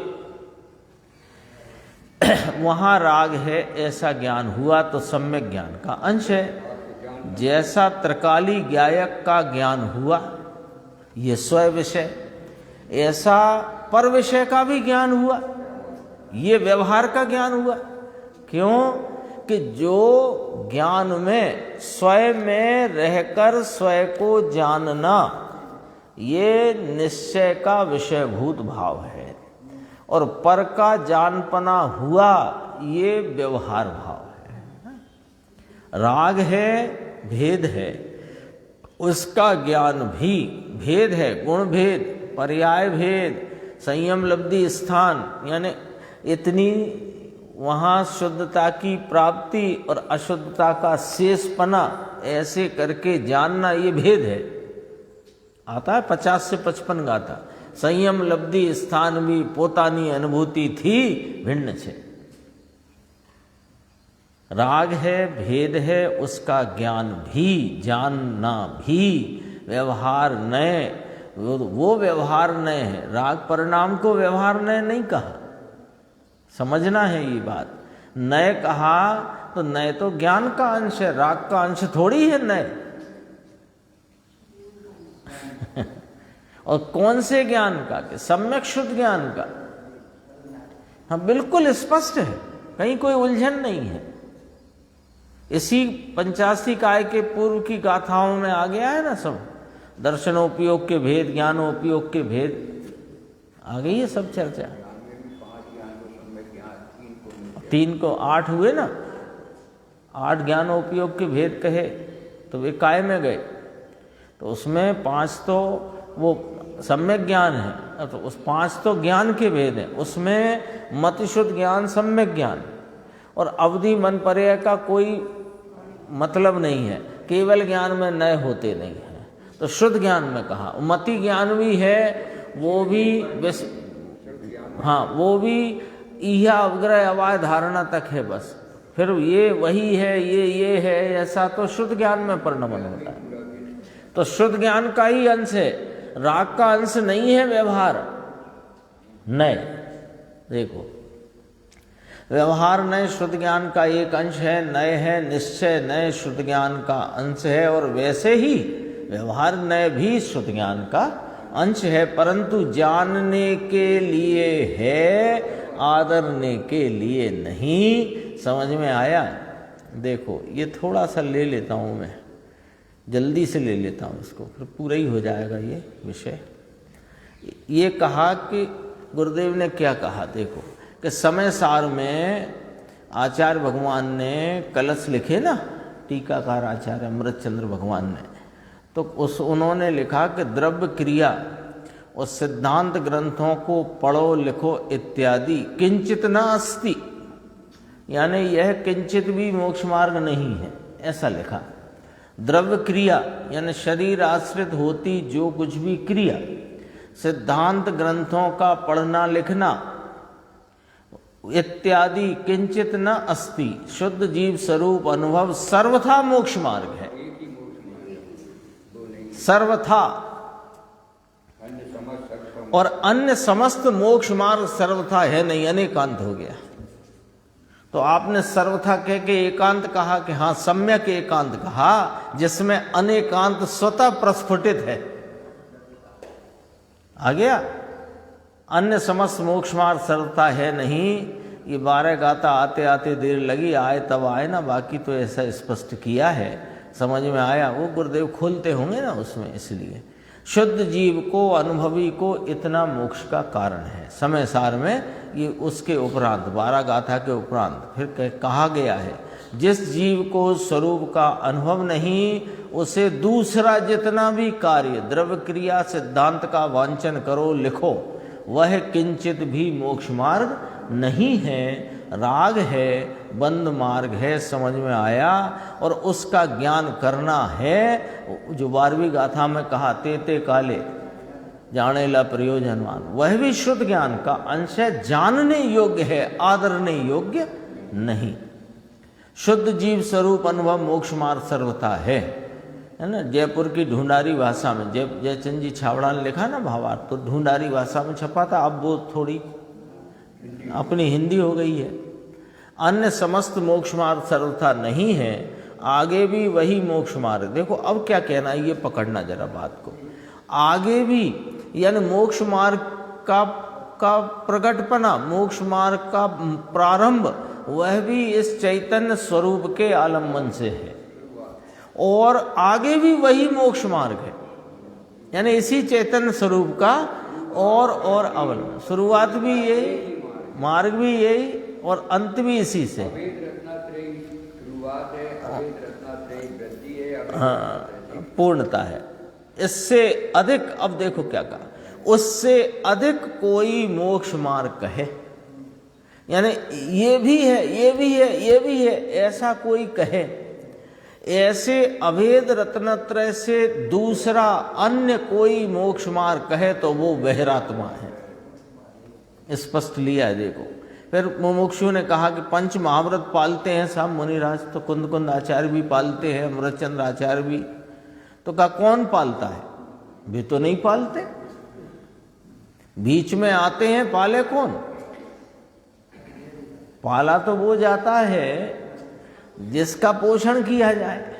वहाँ राग है ऐसा ज्ञान हुआ तो सम्यक ज्ञान का अंश है। जैसा त्रिकाली ज्ञायक का ज्ञान हुआ ये स्वय विषय, ऐसा पर विषय का भी ज्ञान हुआ, ये व्यवहार का ज्ञान हुआ। क्यों कि जो ज्ञान में स्वयं में रहकर स्वयं को जानना, ये निश्चय का विषयभूत भाव है। और पर का जानपना हुआ, ये व्यवहार भाव है। राग है, भेद है, उसका ज्ञान भी भेद है, गुण भेद, पर्याय भेद, संयम लब्धि स्थान, यानी इतनी वहाँ शुद्धता की प्राप्ति और अशुद्धता का शेषपना, ऐसे करके जानना, ये भेद है। आता है 50 से 55 गाथा। संयम लब्धि स्थान भी पोतानी अनुभूति थी भिन्न छे। राग है, भेद है, उसका ज्ञान भी, जानना भी, व्यवहार नय, वो व्यवहार नय है। राग परिणाम को व्यवहार नय नहीं कहा, समझना है ये बात। नय कहा तो नय तो ज्ञान का अंश है, राग का अंश थोड़ी है नय। और कौन से ज्ञान का? कि सम्यक शुद्ध ज्ञान का। हाँ, बिल्कुल स्पष्ट है, कहीं कोई उलझन नहीं है। इसी 85 काय के पूर्व की गाथाओं में आ गया है ना सब। दर्शनोपयोग के भेद, ज्ञानोपयोग के भेद आ गई है सब चर्चा। 3 को 8 हुए ना, 8 ज्ञानोपयोग के भेद कहे तो वे काय में गए। तो उसमें 5 तो वो सम्यक ज्ञान है, तो उस 5 तो ज्ञान के भेद हैं। उसमें मतिशुद्ध ज्ञान, सम्यक ज्ञान और अवधि मन पर्याय का कोई मतलब नहीं है। केवल ज्ञान में नए होते नहीं है। तो शुद्ध ज्ञान में कहा, मति ज्ञान भी है, वो भी हाँ, वो भी इहा अवग्रह अवाय धारणा तक है बस। फिर ये वही है, ये है, ऐसा तो शुद्ध ज्ञान में परिणमन होता है। तो शुद्ध ज्ञान का ही अंश है, राग का अंश नहीं है व्यवहार नय। देखो, व्यवहार नय शुद्ध ज्ञान का एक अंश है, नय है, निश्चय नय शुद्ध ज्ञान का अंश है। और वैसे ही व्यवहार नय भी शुद्ध ज्ञान का अंश है, परंतु जानने के लिए है, आदरने के लिए नहीं। समझ में आया? देखो, ये थोड़ा सा ले लेता हूँ मैं, जल्दी से ले लेता हूँ इसको, फिर पूरा ही हो जाएगा ये विषय। ये कहा कि गुरुदेव ने क्या कहा, देखो कि समय सार में आचार्य भगवान ने कलश लिखे ना, टीकाकार आचार्य अमृतचंद्र भगवान ने, तो उन्होंने लिखा कि द्रव्य क्रिया और सिद्धांत ग्रंथों को पढ़ो लिखो इत्यादि किंचित न अस्ति, यानी यह किंचित भी मोक्ष मार्ग नहीं है, ऐसा लिखा। द्रव्य क्रिया यानी शरीर आश्रित होती जो कुछ भी क्रिया, सिद्धांत ग्रंथों का पढ़ना लिखना इत्यादि किंचित न अस्ति, शुद्ध जीव स्वरूप अनुभव सर्वथा मोक्ष मार्ग है। सर्वथा, और अन्य समस्त मोक्ष मार्ग सर्वथा है नहीं, अनेकांत हो गया। तो आपने सर्वथा कह के एकांत कहा कि हाँ, सम्यक एकांत कहा, जिसमें अनेकांत स्वतः प्रस्फुटित है। आ गया? अन्य समस्त मोक्ष मार्ग सर्वथा है नहीं। ये 12 गाथा आते आते देर लगी, आए तब आए ना, बाकी तो ऐसा स्पष्ट किया है, समझ में आया। वो गुरुदेव खोलते होंगे ना उसमें, इसलिए शुद्ध जीव को, अनुभवी को इतना मोक्ष का कारण है। समय सार में ये उसके उपरांत 12 गाथा के उपरांत फिर कहा गया है, जिस जीव को स्वरूप का अनुभव नहीं, उसे दूसरा जितना भी कार्य द्रव्य क्रिया सिद्धांत का वांचन करो लिखो, वह किंचित भी मोक्ष मार्ग नहीं है, राग है, बंद मार्ग है। समझ में आया? और उसका ज्ञान करना है, जो 12वीं गाथा में कहा, तेते काले जाने ला प्रयोजनवान, वह भी शुद्ध ज्ञान का अंश है, जानने योग्य है, आदरने योग्य नहीं। शुद्ध जीव स्वरूप अनुभव मोक्ष मार्ग सर्वथा है ना। जयपुर की ढूंढारी भाषा में जयचंद जी छावड़ा ने लिखा ना भावार्थ, तो ढूंढारी भाषा में छपा था, अब वो थोड़ी अपनी हिंदी हो गई है। अन्य समस्त मोक्ष मार्ग सर्वथा नहीं है, आगे भी वही मोक्ष मार्ग। देखो अब क्या कहना है, ये पकड़ना जरा बात को। आगे भी यानी मोक्ष मार्ग का प्रकटपना, मोक्ष मार्ग का प्रारंभ, वह भी इस चैतन्य स्वरूप के आलम्बन से है, और आगे भी वही मोक्ष मार्ग है, यानी इसी चैतन्य स्वरूप का। और अवलंबन, शुरुआत भी यही, मार्ग भी यही और अंत भी इसी से। अभेद रत्नात्रय शुरुआत है, अभेद रत्नात्रय वृद्धि है, अभेद हाँ, रत्नात्रय पूर्णता है। इससे अधिक, अब देखो क्या कहा, उससे अधिक कोई मोक्ष मार्ग कहे, यानी ये भी है, ये भी है, ये भी है, ऐसा कोई कहे, ऐसे अभेद रत्नत्रय से दूसरा अन्य कोई मोक्ष मार्ग कहे तो वो बहिरात्मा है। स्पष्ट लिया है, देखो। फिर मुमुक्षु ने कहा कि पंच महाव्रत पालते हैं सब मुनिराज, तो कुंद कुंद आचार्य भी पालते हैं, अमृतचंद्र आचार्य भी। तो कहा कौन पालता है? भी तो नहीं पालते, बीच में आते हैं, पाले कौन? पाला तो वो जाता है जिसका पोषण किया जाए।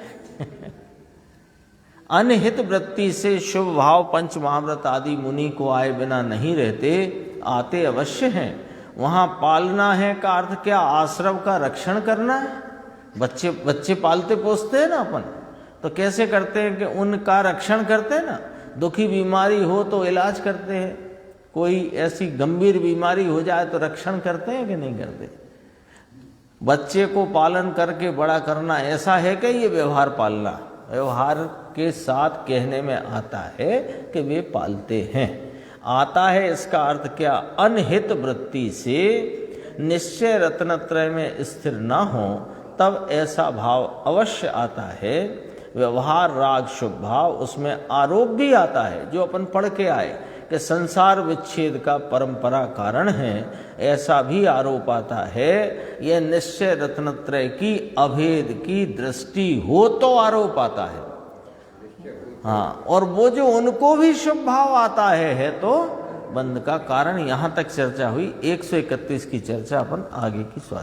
अनहित वृत्ति से शुभ भाव पंच महाव्रत आदि मुनि को आए बिना नहीं रहते, आते अवश्य हैं। वहां पालना है का अर्थ क्या? आश्रम का रक्षण करना है। बच्चे पालते पोसते हैं ना अपन, तो कैसे करते हैं कि उनका रक्षण करते हैं ना। दुखी बीमारी हो तो इलाज करते हैं, कोई ऐसी गंभीर बीमारी हो जाए तो रक्षण करते हैं कि नहीं करते। बच्चे को पालन करके बड़ा करना ऐसा है कि ये व्यवहार पालना, व्यवहार के साथ कहने में आता है कि वे पालते हैं। आता है इसका अर्थ क्या? अनहित वृत्ति से निश्चय रत्नत्रय में स्थिर न हो तब ऐसा भाव अवश्य आता है। व्यवहार राग शुभ भाव, उसमें आरोप भी आता है जो अपन पढ़ के आए कि संसार विच्छेद का परंपरा कारण है, ऐसा भी आरोप आता है। यह निश्चय रत्नत्रय की अभेद की दृष्टि हो तो आरोप आता है। हाँ, और वो जो उनको भी शुभ भाव आता है तो बंद का कारण। यहां तक चर्चा हुई। 131 की चर्चा अपन आगे की स्वाध्याय